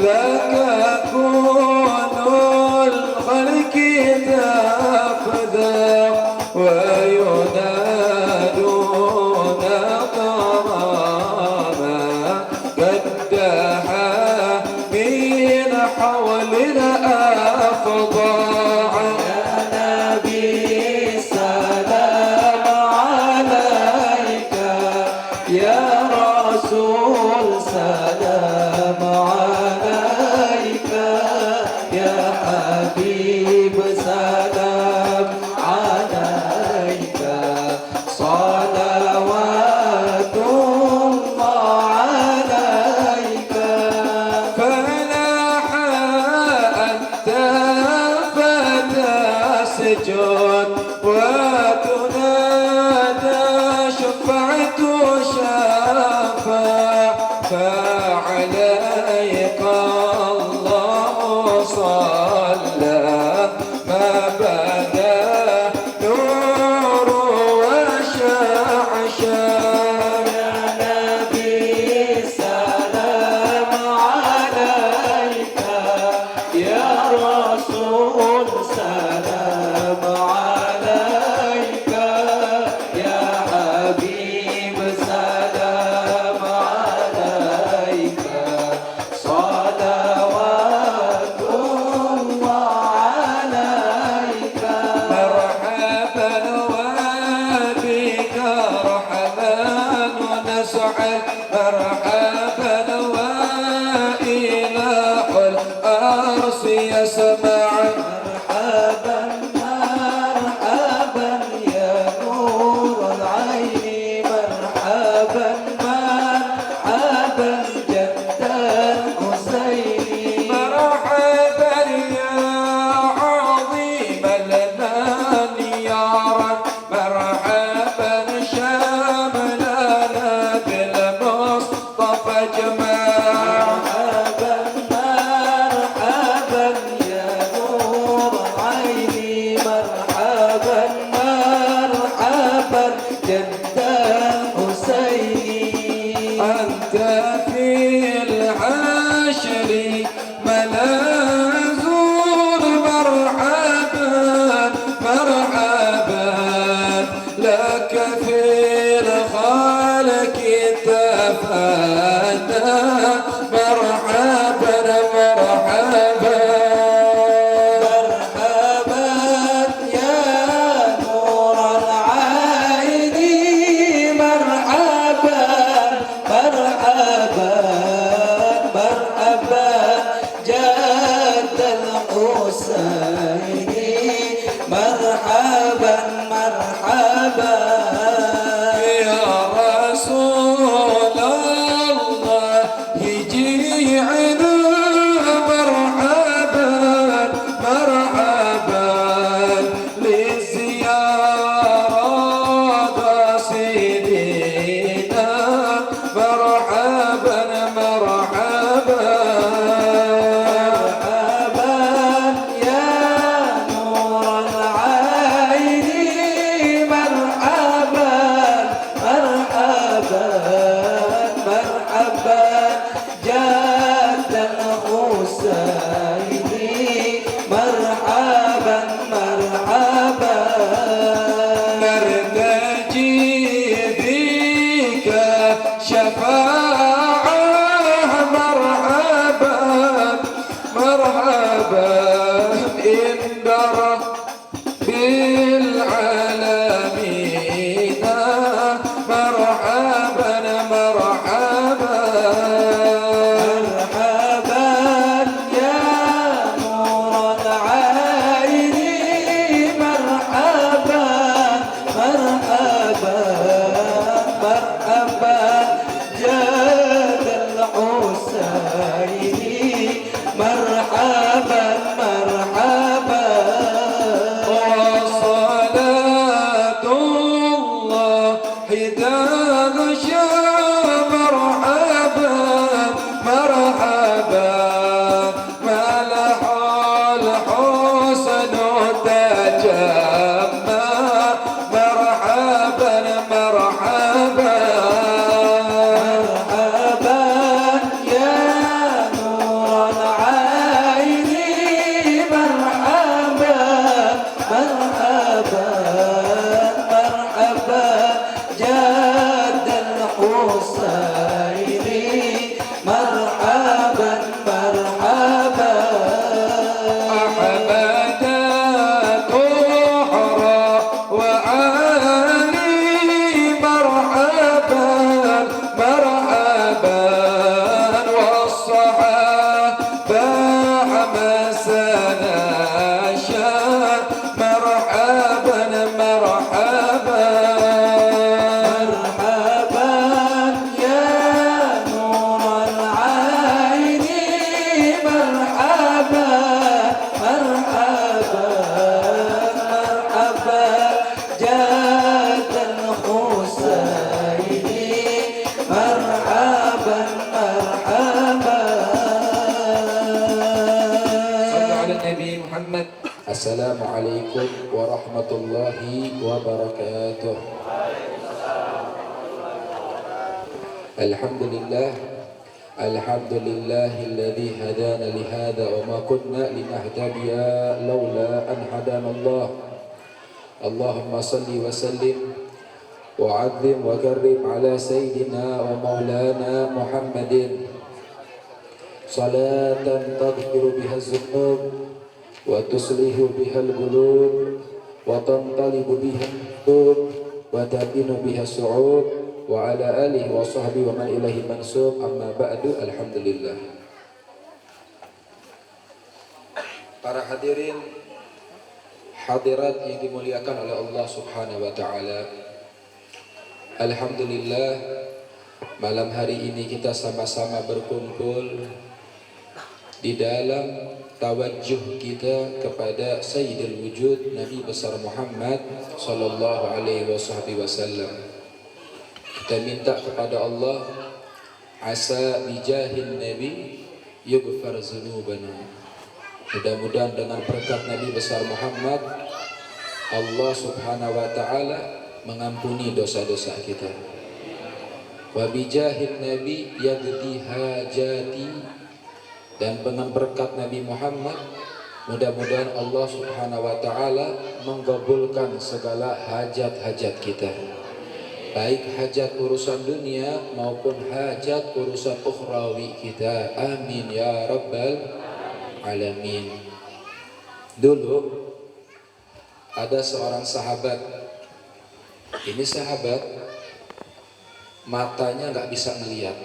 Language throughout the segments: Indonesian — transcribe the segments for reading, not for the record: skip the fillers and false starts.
لك كل الخلق تفذع وينادون كراما قد دحى من حول الأفضاع يا نبي سلام عليك يا رسول سلام عليك يا حبيب سلام عليك صلوات الله عليك فلاح أنت فتسجد وتنادى شفعت شفاع فعليك الله صلى ما بدا نور وشعشع يا نبي سلام عليك يا رسول سلام عليك يا حبيب سلام عليك صلوات الله عليك مرحبا وبك رحمن نسعد مرحبا وإله الأرض يسمع مرحبا مرحبا يا نور العين مرحبا مرحبا جد الحسين مرحبا يا عظيم المن يا رب مرحبا شاملنا بالمصطفى جمال مرحبا مرحبا يا نور العين مرحبا مرحبا جد الحسين أنت في الحشر ملاذ مرحبا مرحبا لك في الخالق تفانى مرحبا مرحبا مرحبا يا نور العين مرحبا مرحبا مرحبا جد الحسين مرحبا مرحبا يا رسول الله يجيعنا مرحبا مرحبا للزيارة سيدنا مرحبا مرحبا مرحبا يا نور العين محمد. السلام عليكم ورحمة الله وبركاته. الحمد لله الحمد لله الذي هدانا لهذا وما كنا لنهتدي لولا أن هدانا الله. اللهم صل وسلم وعظم وكرم على سيدنا ومولانا محمد صلاة تغفر بها الذنوب وتصلح بها القلوب وتنطلق بها القلوب وتبين بها الصعوب وعلى آله وصحبه ومن إليه منسوب. أما بعد. Alhamdulillah. Para hadirin hadirat yang dimuliakan oleh Allah Subhanahu wa taala. Alhamdulillah, malam hari ini kita sama-sama berkumpul di dalam tawajjuh kita kepada Sayyidul Wujud Nabi besar Muhammad sallallahu alaihi wasallam. Kita minta kepada Allah, asa bijahin Nabi yughfar dzunubana. Mudah-mudahan dengan berkat Nabi besar Muhammad, Allah Subhanahu wa taala mengampuni dosa-dosa kita. Wa bijahin Nabi yagdi hajati. Dan dengan berkat Nabi Muhammad, mudah-mudahan Allah Subhanahu wa taala menggabulkan segala hajat-hajat kita. Baik hajat urusan dunia maupun hajat urusan ukhrawi kita. Amin ya rabbal alamin. Dulu ada seorang sahabat. Ini sahabat matanya nggak bisa melihat.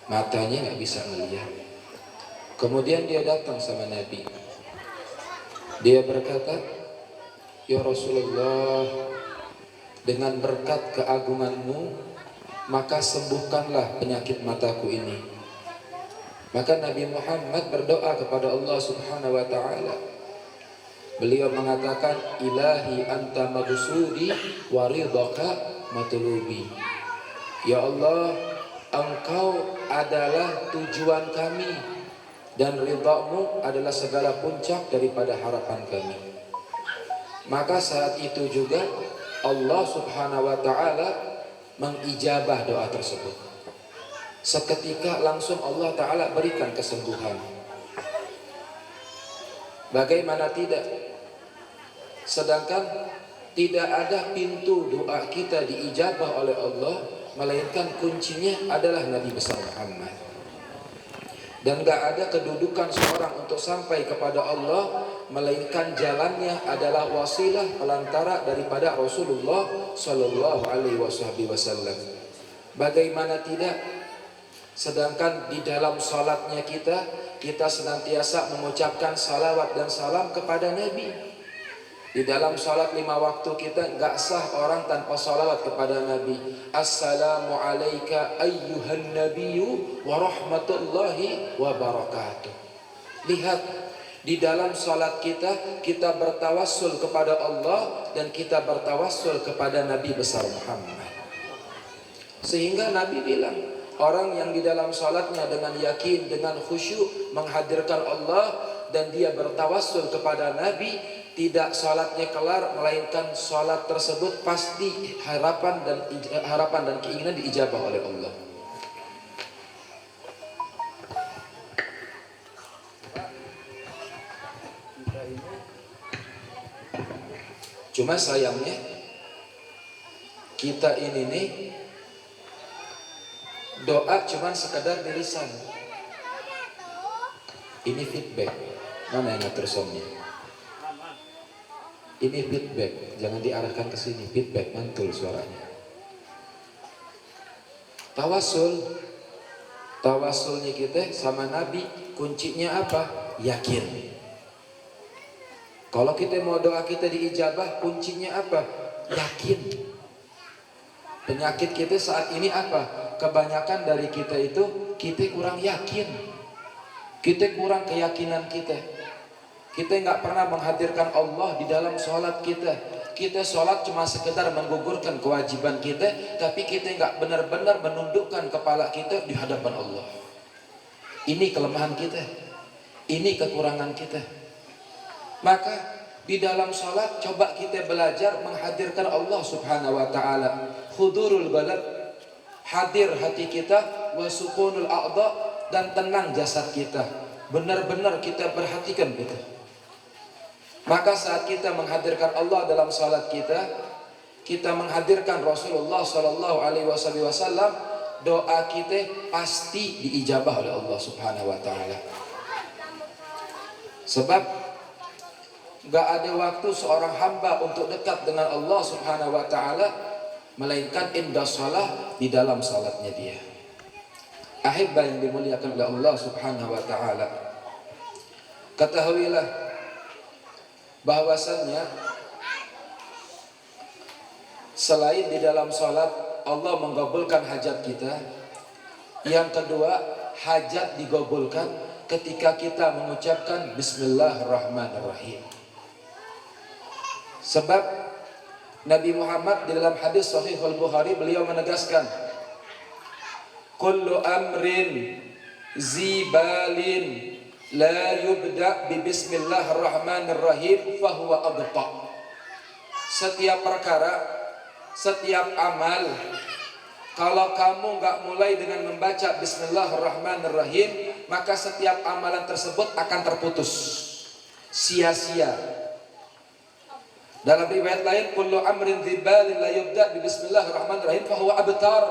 Matanya nggak bisa melihat. Kemudian dia datang sama Nabi. Dia berkata, "Ya Rasulullah, dengan berkat keagunganmu, maka sembuhkanlah penyakit mataku ini." Maka Nabi Muhammad berdoa kepada Allah Subhanahu wa taala. Beliau mengatakan, "Ilahi anta maghsudi wa ridhaka matlubi." Ya Allah, Engkau adalah tujuan kami dan ridha-Mu adalah segala puncak daripada harapan kami. Maka saat itu juga Allah Subhanahu wa taala mengijabah doa tersebut. Seketika langsung Allah taala berikan kesembuhan. Bagaimana tidak? Sedangkan tidak ada pintu doa kita diijabah oleh Allah, melainkan kuncinya adalah Nabi besar Muhammad. Dan gak ada kedudukan seorang untuk sampai kepada Allah, melainkan jalannya adalah wasilah pelantara daripada Rasulullah Sallallahu Alaihi Wasallam. Bagaimana tidak? Sedangkan di dalam salatnya kita senantiasa mengucapkan salawat dan salam kepada Nabi. Di dalam salat 5 waktu kita gak sah orang tanpa salawat kepada Nabi. Assalamu alayka ayyuhan nabiyyu wa rahmatullahi wa barakatuh. Lihat, di dalam salat kita bertawassul kepada Allah dan kita bertawassul kepada Nabi besar Muhammad. Sehingga Nabi bilang, orang yang di dalam salatnya dengan yakin, dengan khusyuk menghadirkan Allah dan dia bertawassul kepada Nabi, tidak salatnya kelar, melainkan salat tersebut pasti harapan dan keinginan diijabah oleh Allah. Cuma sayangnya kita ini nih doa cuma sekedar di lisan. Ini feedback. Mana yang ngatur soundnya? Ini feedback, jangan diarahkan ke sini. Feedback, mantul suaranya. Tawasulnya kita sama Nabi, kuncinya apa? Yakin. Kalau kita mau doa kita diijabah, kuncinya apa? Yakin. Penyakit kita saat ini apa? Kebanyakan dari kita itu, kita kurang yakin. Kita kurang keyakinan kita. Kita nggak pernah menghadirkan Allah di dalam sholat kita. Kita sholat cuma sekedar menggugurkan kewajiban kita, tapi kita nggak benar-benar menundukkan kepala kita di hadapan Allah. Ini kelemahan kita. Ini kekurangan kita. Maka di dalam salat coba kita belajar menghadirkan Allah Subhanahu wa taala. Hudurul qalb, hadir hati kita, wa sukunul a'dha, dan tenang jasad kita. Benar-benar kita perhatikan itu. Maka saat kita menghadirkan Allah dalam salat kita menghadirkan Rasulullah sallallahu alaihi wasallam, doa kita pasti diijabah oleh Allah Subhanahu wa taala. Sebab gak ada waktu seorang hamba untuk dekat dengan Allah Subhanahu wa taala melainkan indah salat, di dalam salatnya dia. Ahibba yang dimuliakan oleh Allah Subhanahu wa taala, ketahuilah bahwasannya selain di dalam salat Allah mengabulkan hajat kita, yang kedua hajat digabulkan ketika kita mengucapkan Bismillahirrahmanirrahim. Sebab Nabi Muhammad di dalam hadis Sahih Al-Bukhari beliau menegaskan, kullu amrin zibalin la yubda bi bismillahirrahmanirrahim fahuwa abta. Setiap perkara, setiap amal, kalau kamu gak mulai dengan membaca Bismillahirrahmanirrahim, maka setiap amalan tersebut akan terputus, sia-sia. Dalam riwayat lain, kullu amrin dzibalin la yubda bi bismillahirrahmanirrahim fahuwa abtar.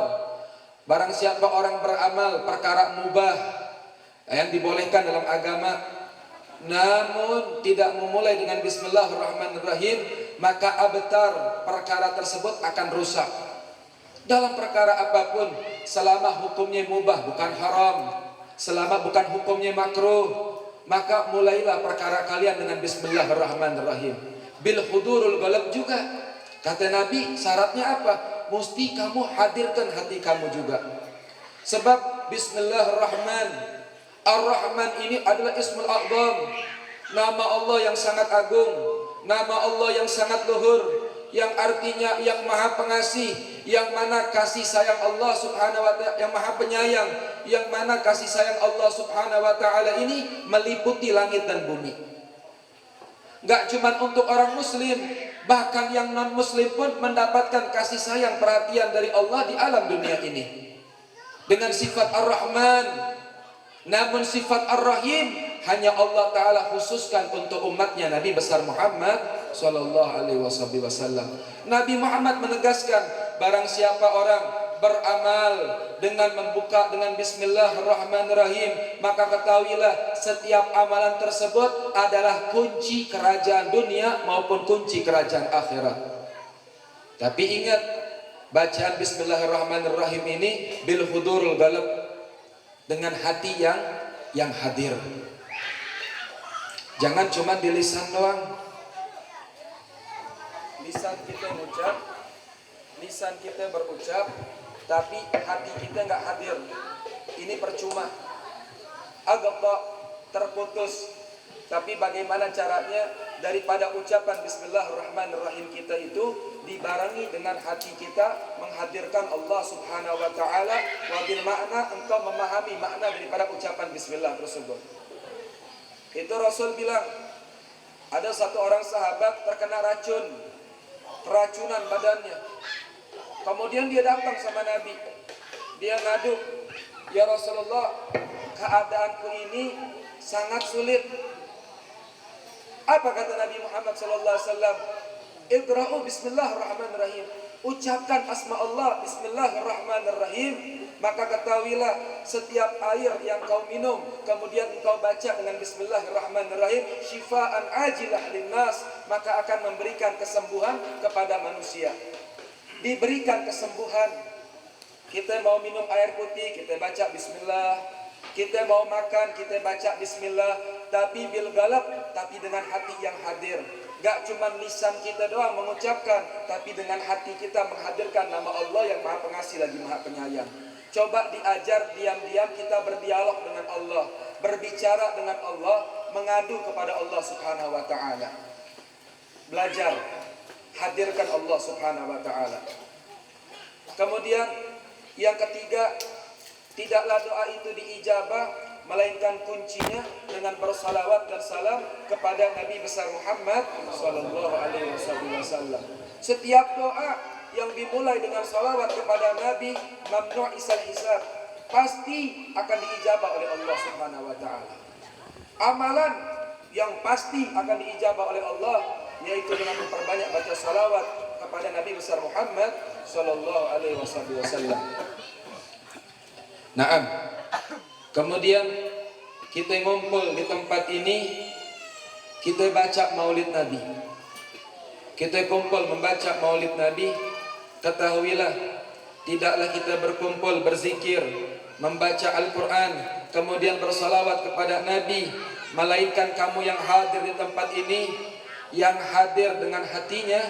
Barang siapa orang beramal perkara mubah yang dibolehkan dalam agama, namun tidak memulai dengan bismillahirrahmanirrahim, maka abtar, perkara tersebut akan rusak. Dalam perkara apapun, selama hukumnya mubah bukan haram, selama bukan hukumnya makruh, maka mulailah perkara kalian dengan bismillahirrahmanirrahim. Bil hudurul qalb juga, kata Nabi, syaratnya apa? Mesti kamu hadirkan hati kamu juga. Sebab Bismillahirrahman, Ar-Rahman ini adalah Ismul A'zam, nama Allah yang sangat agung, nama Allah yang sangat luhur, yang artinya yang maha pengasih, yang mana kasih sayang Allah Subhanahu wa ta'ala, yang maha penyayang, yang mana kasih sayang Allah Subhanahu wa ta'ala ini meliputi langit dan bumi. Gak cuma untuk orang muslim, bahkan yang non muslim pun mendapatkan kasih sayang perhatian dari Allah di alam dunia ini dengan sifat Ar-Rahman. Namun sifat Ar-Rahim hanya Allah Ta'ala khususkan untuk umatnya Nabi besar Muhammad Sallallahu Alaihi Wasallam. Nabi Muhammad menegaskan, barang siapa orang beramal dengan membuka dengan Bismillahirrahmanirrahim, maka ketahuilah setiap amalan tersebut adalah kunci kerajaan dunia maupun kunci kerajaan akhirat. Tapi ingat, bacaan Bismillahirrahmanirrahim ini bil hudurul qalb, dengan hati yang hadir. Jangan cuma di lisan doang. Lisan kita mengucap, lisan kita berucap, tapi hati kita nggak hadir. Ini percuma, agak terputus. Tapi bagaimana caranya? Daripada ucapan Bismillahirrahmanirrahim kita itu dibarengi dengan hati kita menghadirkan Allah Subhanahu wa ta'ala, wa bil makna, engkau memahami makna daripada ucapan Bismillah tersebut. Itu Rasul bilang, ada satu orang sahabat terkena keracunan badannya. Kemudian dia datang sama Nabi, dia ngadu, ya Rasulullah, keadaanku ini sangat sulit. Apa kata Nabi Muhammad SAW? Iqra'u Bismillahirrahmanirrahim. Ucapkan asma Allah Bismillahirrahmanirrahim. Maka ketahuilah setiap air yang kau minum kemudian engkau baca dengan Bismillahirrahmanirrahim, syifaan ajilah linnas, maka akan memberikan kesembuhan kepada manusia. Diberikan kesembuhan. Kita mau minum air putih, kita baca Bismillah. Kita mau makan, kita baca Bismillah. Tapi bil galab, tapi dengan hati yang hadir. Gak cuma lisan kita doang mengucapkan, tapi dengan hati kita menghadirkan nama Allah yang maha pengasih lagi maha penyayang. Coba diajar diam-diam kita berdialog dengan Allah, berbicara dengan Allah, mengadu kepada Allah Subhanahu wa ta'ala. Belajar, hadirkan Allah Subhanahu wa ta'ala. Kemudian yang ketiga, tidaklah doa itu diijabah melainkan kuncinya dengan bersalawat dan salam kepada Nabi besar Muhammad sallallahu alaihi wasallam. Setiap doa yang dimulai dengan salawat kepada Nabi mamnu' isal hisab, pasti akan diijabah oleh Allah Subhanahu wa taala. Amalan yang pasti akan diijabah oleh Allah yaitu dengan memperbanyak baca salawat kepada Nabi besar Muhammad sallallahu alaihi wasallam. Naam. Kemudian kita ngumpul di tempat ini, kita baca Maulid Nabi. Kita kumpul membaca Maulid Nabi. Ketahuilah, tidaklah kita berkumpul berzikir, membaca Al-Quran, kemudian bersalawat kepada Nabi, melainkan kamu yang hadir di tempat ini, yang hadir dengan hatinya,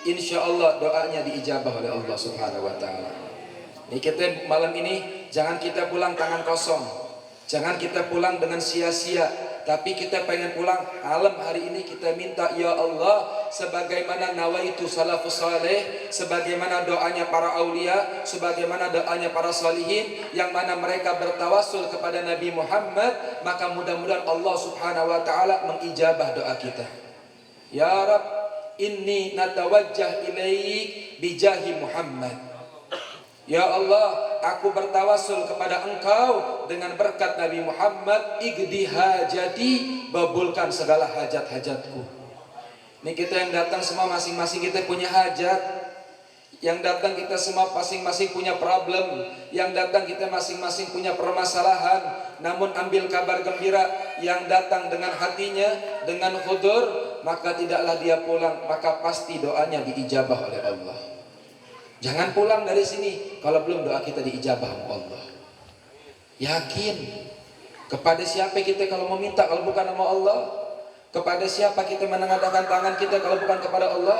insya Allah doanya diijabah oleh Allah Subhanahu wa taala. Ini kita malam ini jangan kita pulang tangan kosong, jangan kita pulang dengan sia-sia, tapi kita pengen pulang malam hari ini kita minta, ya Allah, sebagaimana nawaitu salafus saleh, sebagaimana doanya para aulia, sebagaimana doanya para salihin, yang mana mereka bertawassul kepada Nabi Muhammad, maka mudah-mudahan Allah Subhanahu wa taala mengijabah doa kita. Ya Rab, inni natawajjah ilaik bijahi Muhammad. Ya Allah, aku bertawassul kepada Engkau dengan berkat Nabi Muhammad, igdi hajati, babulkan segala hajat-hajatku. Ini kita yang datang semua masing-masing kita punya hajat. Yang datang kita semua masing-masing punya problem. Yang datang kita masing-masing punya permasalahan. Namun ambil kabar gembira, yang datang dengan hatinya, dengan khudur, maka tidaklah dia pulang, maka pasti doanya diijabah oleh Allah. Jangan pulang dari sini kalau belum doa kita diijabah Allah. Yakin. Kepada siapa kita kalau meminta kalau bukan sama Allah? Kepada siapa kita menengadahkan tangan kita kalau bukan kepada Allah?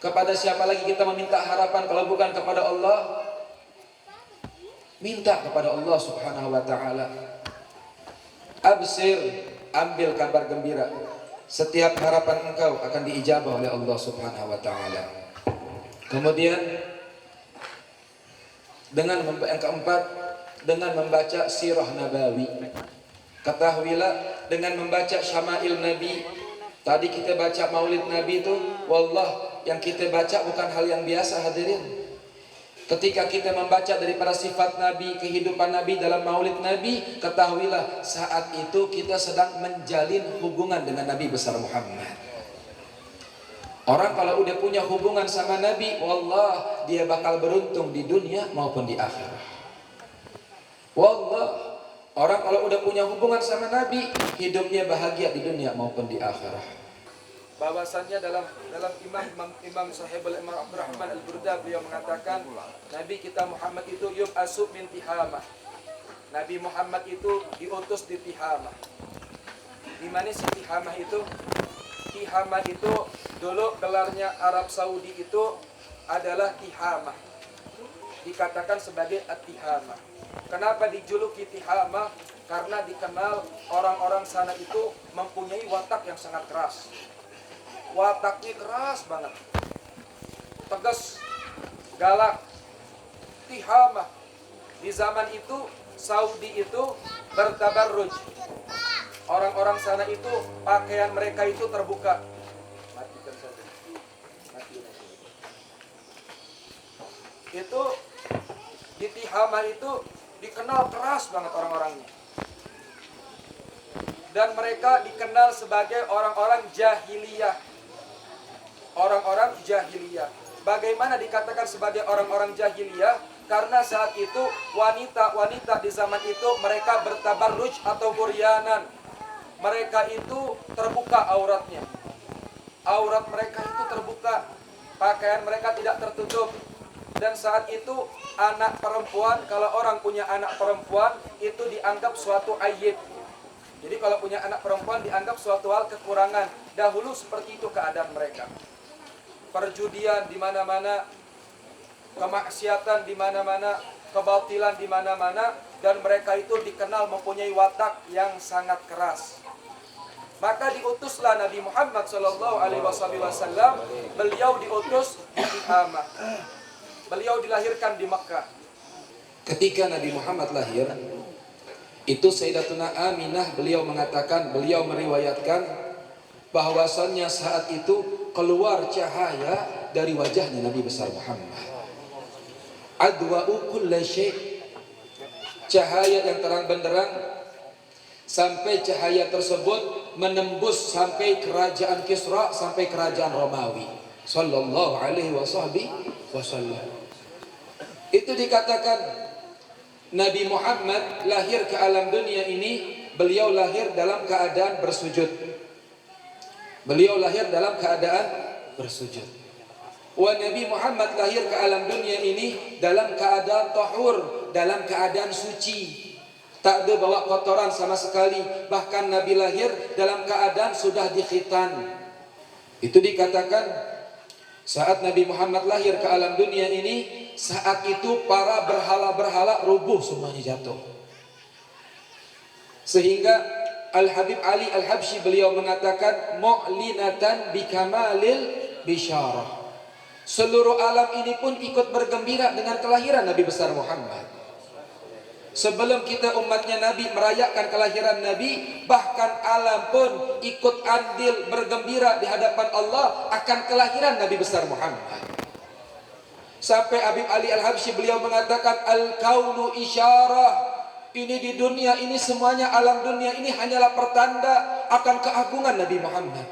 Kepada siapa lagi kita meminta harapan kalau bukan kepada Allah? Minta kepada Allah Subhanahu wa taala. Absir, ambil kabar gembira. Setiap harapan engkau akan diijabah oleh Allah Subhanahu wa taala. Kemudian yang keempat, dengan membaca sirah nabawi. Ketahuilah, dengan membaca syama'il Nabi. Tadi kita baca Maulid Nabi itu, wallah, yang kita baca bukan hal yang biasa, hadirin. Ketika kita membaca daripada sifat Nabi, kehidupan Nabi dalam Maulid Nabi, ketahuilah saat itu kita sedang menjalin hubungan dengan Nabi besar Muhammad. Orang kalau udah punya hubungan sama Nabi, wallah, dia bakal beruntung di dunia maupun di akhirat. Wallah, orang kalau udah punya hubungan sama Nabi, hidupnya bahagia di dunia maupun di akhirat. Bahwasannya dalam Imam Sahibul Imam Abdurrahman Al-Burda, beliau mengatakan, Nabi kita Muhammad itu yub'asu min Tihamah. Nabi Muhammad itu diutus di Tihamah. Di mana sih Tihamah itu? Tihamah itu dulu gelarnya Arab Saudi itu adalah Tihamah. Dikatakan sebagai At-Tihamah. Kenapa dijuluki Tihamah? Karena dikenal orang-orang sana itu mempunyai watak yang sangat keras. Wataknya keras banget. Tegas, galak. Tihamah. Di zaman itu Saudi itu bertabarruj. Orang-orang sana itu pakaian mereka itu terbuka. Matikan saja. Itu di Tihamah itu dikenal keras banget orang-orangnya. Dan mereka dikenal sebagai orang-orang jahiliyah. Orang-orang jahiliyah. Bagaimana dikatakan sebagai orang-orang jahiliyah? Karena saat itu wanita-wanita di zaman itu mereka bertabarruj atau uryanan. Mereka itu terbuka auratnya. Aurat mereka itu terbuka. Pakaian mereka tidak tertutup. Dan saat itu anak perempuan, kalau orang punya anak perempuan, itu dianggap suatu aib. Jadi kalau punya anak perempuan dianggap suatu hal kekurangan. Dahulu seperti itu keadaan mereka. Perjudian di mana-mana, kemaksiatan di mana-mana, kebatilan di mana-mana, dan mereka itu dikenal mempunyai watak yang sangat keras. Maka diutuslah Nabi Muhammad SAW. Beliau diutus di Tihamah. Beliau dilahirkan di Makkah. Ketika Nabi Muhammad lahir, Itu Sayyidatuna Aminah, beliau mengatakan, beliau meriwayatkan bahwasannya saat itu keluar cahaya dari wajahnya Nabi besar Muhammad. Adwa'u kulli syai', cahaya yang terang benderang, sampai cahaya tersebut menembus sampai kerajaan Kisra, sampai kerajaan Romawi. Sallallahu alaihi wasallam. Itu dikatakan Nabi Muhammad lahir ke alam dunia ini, beliau lahir dalam keadaan bersujud. Beliau lahir dalam keadaan bersujud. Wa Nabi Muhammad lahir ke alam dunia ini dalam keadaan tahur, dalam keadaan suci. Tak ada bawa kotoran sama sekali. Bahkan Nabi lahir dalam keadaan sudah dikhitan. Itu dikatakan saat Nabi Muhammad lahir ke alam dunia ini, saat itu para berhala-berhala rubuh semuanya, jatuh. Sehingga Al-Habib Ali Al-Habsyi beliau mengatakan mu'linatan bikamalil bisyarah. Seluruh alam ini pun ikut bergembira dengan kelahiran Nabi besar Muhammad. Sebelum kita umatnya Nabi merayakan kelahiran Nabi, bahkan alam pun ikut andil bergembira di hadapan Allah akan kelahiran Nabi besar Muhammad. Sampai Habib Ali Al-Habsyi beliau mengatakan al-kaunu isyarah. Ini di dunia ini semuanya, alam dunia ini hanyalah pertanda akan keagungan Nabi Muhammad,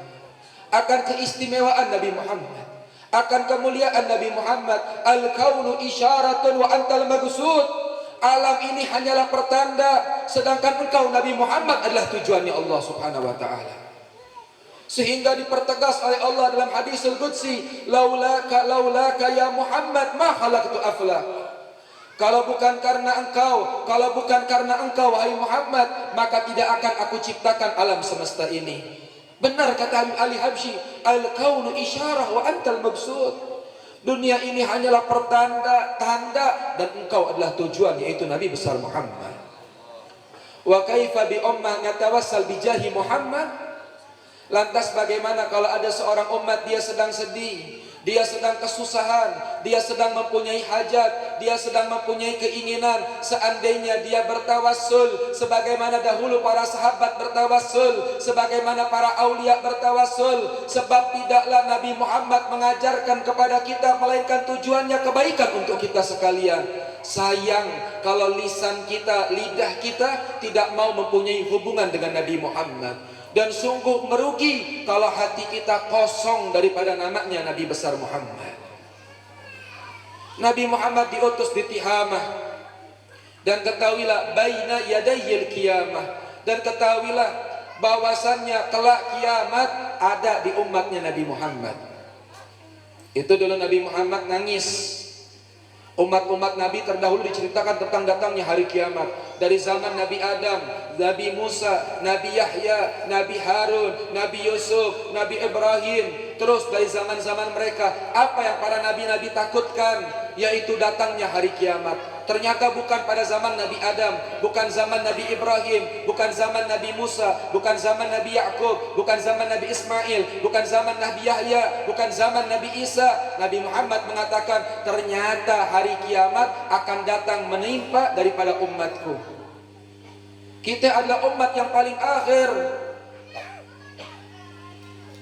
akan keistimewaan Nabi Muhammad, akan kemuliaan Nabi Muhammad. Al-kaunu isyaratun wa antal magsud. Alam ini hanyalah pertanda, sedangkan engkau Nabi Muhammad adalah tujuannya Allah Subhanahu wa taala. Sehingga dipertegas oleh Allah dalam hadis al-Qudsi, laulaka ya Muhammad ma khalaqtu aflah. Kalau bukan karena engkau wahai Muhammad, maka tidak akan aku ciptakan alam semesta ini. Benar kata Habib Ali Habsyi, al-kaunu isyarah wa antal maksud. Dunia ini hanyalah pertanda, tanda, dan engkau adalah tujuan, yaitu Nabi besar Muhammad. Wa kaifa bi ummah natawassal bi jahi Muhammad? Lantas bagaimana kalau ada seorang umat dia sedang sedih, dia sedang kesusahan, dia sedang mempunyai hajat, dia sedang mempunyai keinginan, seandainya dia bertawassul sebagaimana dahulu para sahabat bertawassul, sebagaimana para aulia bertawassul. Sebab tidaklah Nabi Muhammad mengajarkan kepada kita melainkan tujuannya kebaikan untuk kita sekalian. Sayang kalau lisan kita, lidah kita tidak mau mempunyai hubungan dengan Nabi Muhammad. Dan sungguh merugi kalau hati kita kosong daripada namanya Nabi besar Muhammad. Nabi Muhammad diutus di Tihamah. Dan ketahuilah baina yadayil qiyamah. Dan ketahuilah bahwasannya kelak kiamat ada di umatnya Nabi Muhammad. Itu dulu Nabi Muhammad nangis. Umat-umat Nabi terdahulu diceritakan tentang datangnya hari kiamat. Dari zaman Nabi Adam, Nabi Musa, Nabi Yahya, Nabi Harun, Nabi Yusuf, Nabi Ibrahim. Terus dari zaman-zaman mereka, apa yang para nabi-nabi takutkan, yaitu datangnya hari kiamat. Ternyata bukan pada zaman Nabi Adam, bukan zaman Nabi Ibrahim, bukan zaman Nabi Musa, bukan zaman Nabi Yakub, bukan zaman Nabi Ismail, bukan zaman Nabi Yahya, bukan zaman Nabi Isa. Nabi Muhammad mengatakan ternyata hari kiamat akan datang menimpa daripada umatku. Kita adalah umat yang paling akhir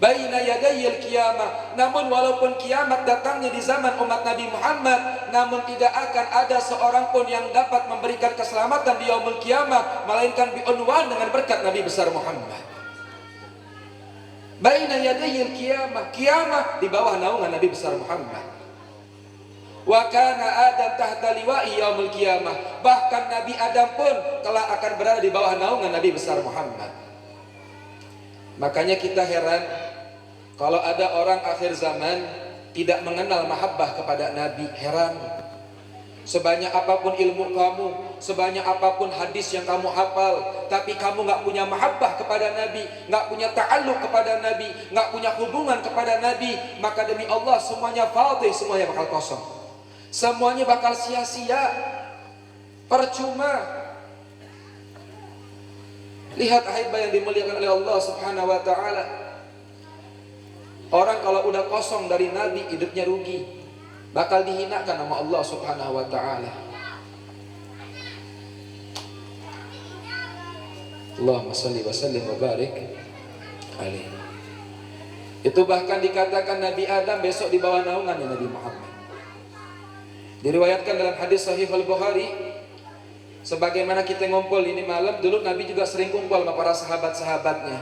baina yadayil qiyamah. Namun walaupun kiamat datangnya di zaman umat Nabi Muhammad, namun tidak akan ada seorang pun yang dapat memberikan keselamatan di yaumul qiyamah melainkan biunwan dengan berkat Nabi besar Muhammad. Baina yadayil qiyamah, kiamat di bawah naungan Nabi besar Muhammad. Wa kana Adam tahta liwa'i yaumul qiyamah. Bahkan Nabi Adam pun telah akan berada di bawah naungan Nabi besar Muhammad. Makanya kita heran kalau ada orang akhir zaman tidak mengenal mahabbah kepada Nabi. Heran. Sebanyak apapun ilmu kamu, sebanyak apapun hadis yang kamu hafal, tapi kamu gak punya mahabbah kepada Nabi, gak punya ta'alluq kepada Nabi, gak punya hubungan kepada Nabi, maka demi Allah semuanya fadih, semuanya bakal kosong, semuanya bakal sia-sia, percuma. Lihat ahibah yang dimuliakan oleh Allah Subhanahu wa ta'ala. Orang kalau udah kosong dari Nabi, hidupnya rugi, bakal dihinakan sama Allah Subhanahu wa ta'ala. Allahumma salli wa sallim wa barik alaihi. Itu bahkan dikatakan Nabi Adam besok di bawah naungan Nabi Muhammad. Diriwayatkan dalam hadis Sahih Al-Bukhari, sebagaimana kita ngumpul ini malam, dulu Nabi juga sering kumpul sama para sahabat-sahabatnya.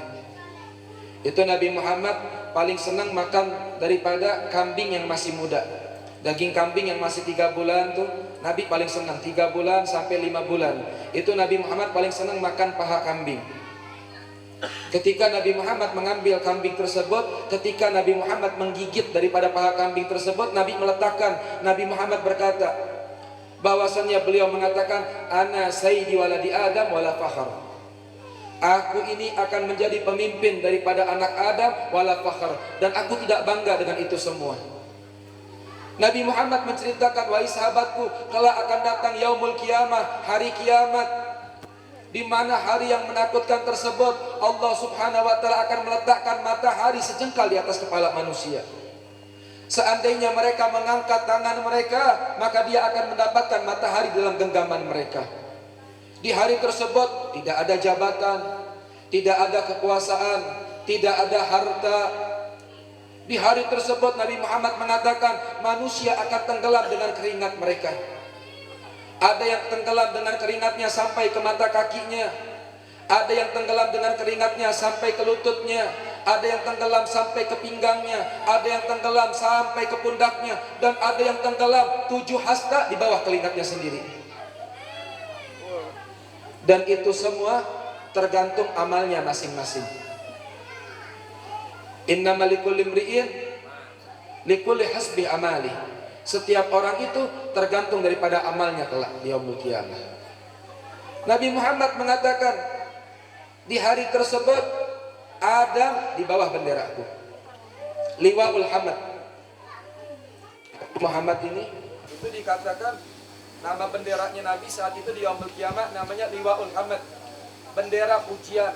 Itu Nabi Muhammad paling senang makan daripada kambing yang masih muda. Daging kambing yang masih 3 bulan tuh Nabi paling senang, 3 bulan sampai 5 bulan. Itu Nabi Muhammad paling senang makan paha kambing. Ketika Nabi Muhammad mengambil kambing tersebut, ketika Nabi Muhammad menggigit daripada paha kambing tersebut, Nabi meletakkan, Nabi Muhammad berkata bahwasannya beliau mengatakan, ana sayyidi waladi Adam wala fakhar. Aku ini akan menjadi pemimpin daripada anak Adam wala fakhar, dan aku tidak bangga dengan itu semua. Nabi Muhammad menceritakan, wahai sahabatku, kelak akan datang yaumul kiamah, hari kiamat, di mana hari yang menakutkan tersebut Allah Subhanahu wa taala akan meletakkan matahari sejengkal di atas kepala manusia. Seandainya mereka mengangkat tangan mereka, maka dia akan mendapatkan matahari dalam genggaman mereka. Di hari tersebut tidak ada jabatan, tidak ada kekuasaan, tidak ada harta. Di hari tersebut Nabi Muhammad mengatakan manusia akan tenggelam dengan keringat mereka. Ada yang tenggelam dengan keringatnya sampai ke mata kakinya. Ada yang tenggelam dengan keringatnya sampai ke lututnya. Ada yang tenggelam sampai ke pinggangnya. Ada yang tenggelam sampai ke pundaknya. Dan ada yang tenggelam 7 hasta di bawah keringatnya sendiri. Dan itu semua tergantung amalnya masing-masing. Innamal likulli imri'in likulli hasbi amali. Setiap orang itu tergantung daripada amalnya kelak di yaumul qiyamah. Nabi Muhammad mengatakan, di hari tersebut Adam di bawah benderaku, liwaul hamad. Muhammad ini itu dikatakan nama benderanya Nabi saat itu di yaumul qiyamah namanya liwaul hamad, bendera pujian.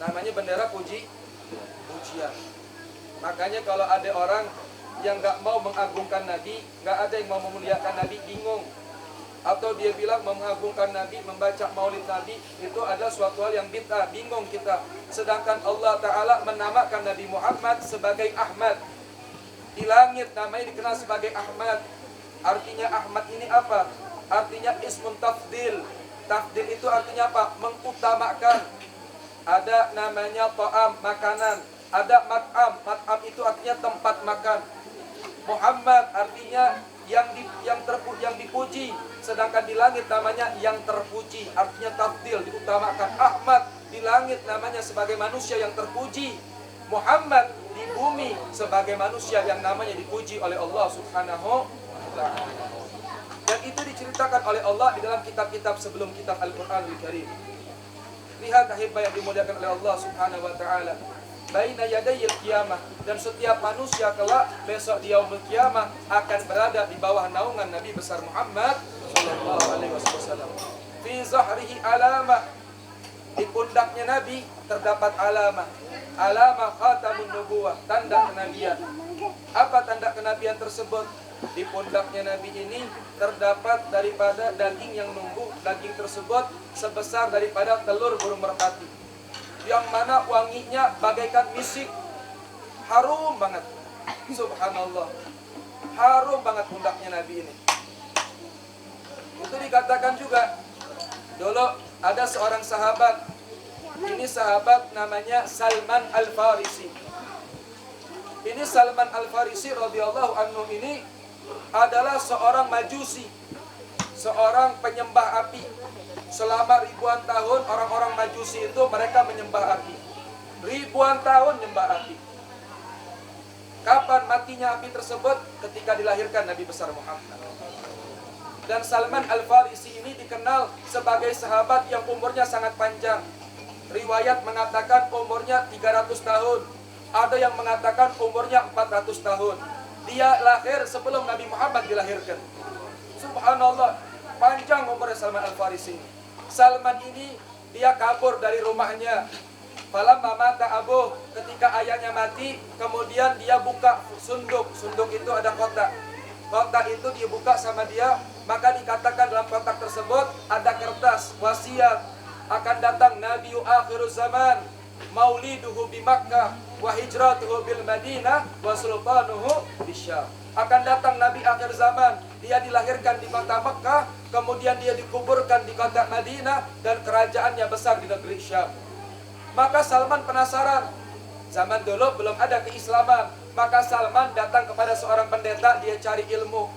Namanya bendera pujian. Makanya kalau ada orang yang gak mau mengagungkan Nabi, gak ada yang mau memuliakan Nabi, bingung. Atau dia bilang mengagungkan Nabi, membaca maulid Nabi, itu adalah suatu hal yang bid'ah, bingung kita. Sedangkan Allah Ta'ala menamakan Nabi Muhammad sebagai Ahmad. Di langit namanya dikenal sebagai Ahmad. Artinya Ahmad ini apa? Artinya ismun tafdil. Tafdil itu artinya apa? Mengutamakan. Ada namanya ta'am, makanan. Ada mat'am, mat'am itu artinya tempat makan. Muhammad artinya yang dipuji, sedangkan di langit namanya yang terpuji, artinya tafdil, diutamakan. Ahmad di langit namanya sebagai manusia yang terpuji. Muhammad di bumi sebagai manusia yang namanya dipuji oleh Allah Subhanahu wa ta'ala. Dan itu diceritakan oleh Allah di dalam kitab-kitab sebelum kitab Al-Qur'anul Karim. Lihat ahibah yang dimuliakan oleh Allah Subhanahu wa ta'ala, baina yadayil qiyamah, dan setiap manusia kelak besok di yaumul qiyamah akan berada di bawah naungan Nabi besar Muhammad sallallahu alaihi wasallam. Fi zahrihi alamah, di pundaknya Nabi terdapat alamah. Alamah khatamun nubuwah, tanda kenabian. Apa tanda kenabian tersebut? Di pundaknya Nabi ini terdapat daripada daging yang numbuh. Daging tersebut sebesar daripada telur burung merpati, yang mana wanginya bagaikan misik, harum banget. Subhanallah, harum banget pundaknya Nabi ini. Itu dikatakan juga, dulu ada seorang sahabat, ini sahabat namanya Salman Al-Farisi. Ini Salman Al-Farisi radhiyallahu anhu ini adalah seorang majusi, seorang penyembah api. Selama ribuan tahun orang-orang majusi itu mereka menyembah api. Ribuan tahun menyembah api. Kapan matinya api tersebut? Ketika dilahirkan Nabi besar Muhammad. Dan Salman Al-Farisi ini dikenal sebagai sahabat yang umurnya sangat panjang. Riwayat mengatakan umurnya 300 tahun. Ada yang mengatakan umurnya 400 tahun. Dia lahir sebelum Nabi Muhammad dilahirkan. Subhanallah, panjang umurnya Salman Al-Farisi. Salman ini dia kabur dari rumahnya. Falamma mata abuh, ketika ayahnya mati, kemudian dia buka sunduk. Sunduk itu ada kotak. Kotak itu dibuka sama dia, maka dikatakan dalam kotak tersebut ada kertas wasiat akan datang Nabiu akhiruz zaman, mauliduhu bi Makkah wa hijratuhu bil Madinah wa sultanuhu bisyam. Akan datang Nabi akhir zaman, dia dilahirkan di kota Mekah, kemudian dia dikuburkan di kota Madinah, dan kerajaannya besar di negeri Syam. Maka Salman penasaran. Zaman dulu belum ada keislaman, maka Salman datang kepada seorang pendeta, dia cari ilmu.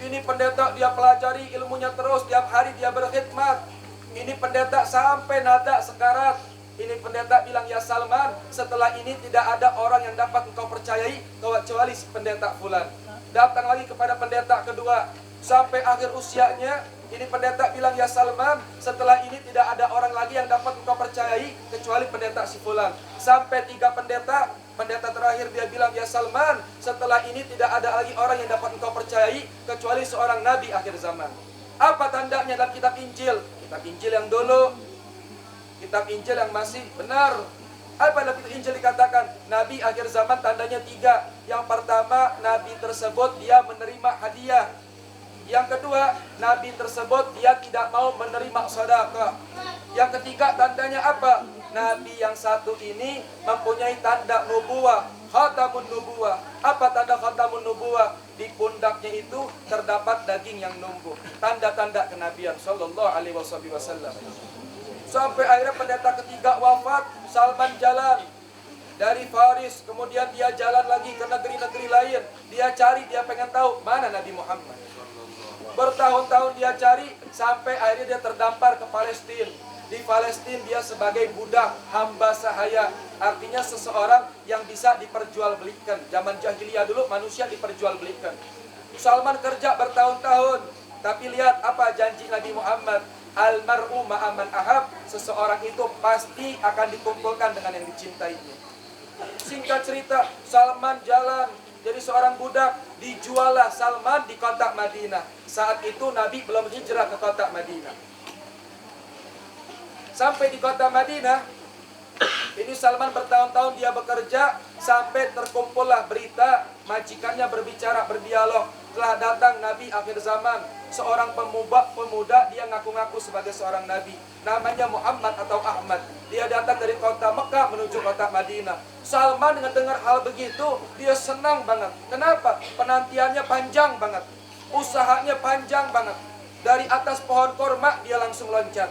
Ini pendeta, dia pelajari ilmunya terus, tiap hari dia berkhidmat. Ini pendeta sampai nada sekarat. Ini pendeta bilang, ya Salman, setelah ini tidak ada orang yang dapat engkau percayai kecuali si pendeta fulan. Datang lagi kepada pendeta kedua, sampai akhir usianya. Ini pendeta bilang, ya Salman, setelah ini tidak ada orang lagi yang dapat engkau percayai kecuali pendeta si fulan. Sampai 3 pendeta, pendeta terakhir dia bilang, ya Salman, setelah ini tidak ada lagi orang yang dapat engkau percayai kecuali seorang nabi akhir zaman. Apa tandanya dalam kitab Injil? Kitab Injil yang dulu, kitab Injil yang masih benar. Apa dalam kitab Injil dikatakan? Nabi akhir zaman tandanya 3. Yang pertama, nabi tersebut dia menerima hadiah. Yang kedua, nabi tersebut dia tidak mau menerima sedekah. Yang ketiga, tandanya apa? Nabi yang satu ini mempunyai tanda nubuwah, khatamun nubuwah. Apa tanda khatamun nubuwah? Di pundaknya itu terdapat daging yang numbuh. Tanda-tanda kenabian sallallahu alaihi wasallam. Sampai akhirnya pendeta ketiga wafat, Salman jalan dari Faris, kemudian dia jalan lagi ke negeri-negeri lain. Dia cari, dia pengen tahu mana Nabi Muhammad. Bertahun-tahun dia cari, sampai akhirnya dia terdampar ke Palestina. Di Palestina dia sebagai budak, hamba sahaya. Artinya seseorang yang bisa diperjualbelikan. Zaman jahiliyah dulu manusia diperjualbelikan. Salman kerja bertahun-tahun, tapi lihat apa janji Nabi Muhammad. Almar'u ma'aman ahab, seseorang itu pasti akan dikumpulkan dengan yang dicintainya. Singkat cerita, Salman jalan jadi seorang budak, dijualah Salman di kota Madinah. Saat itu Nabi belum hijrah ke kota Madinah. Sampai di kota Madinah, ini Salman bertahun-tahun dia bekerja, sampai terkumpullah berita, majikannya berbicara, berdialog. Telah datang Nabi akhir zaman, seorang pemuda, dia ngaku-ngaku sebagai seorang Nabi. Namanya Muhammad atau Ahmad. Dia datang dari kota Mekah menuju kota Madinah. Salman dengan dengar hal begitu, dia senang banget. Kenapa? Penantiannya panjang banget. Usahanya panjang banget. Dari atas pohon korma, dia langsung loncat.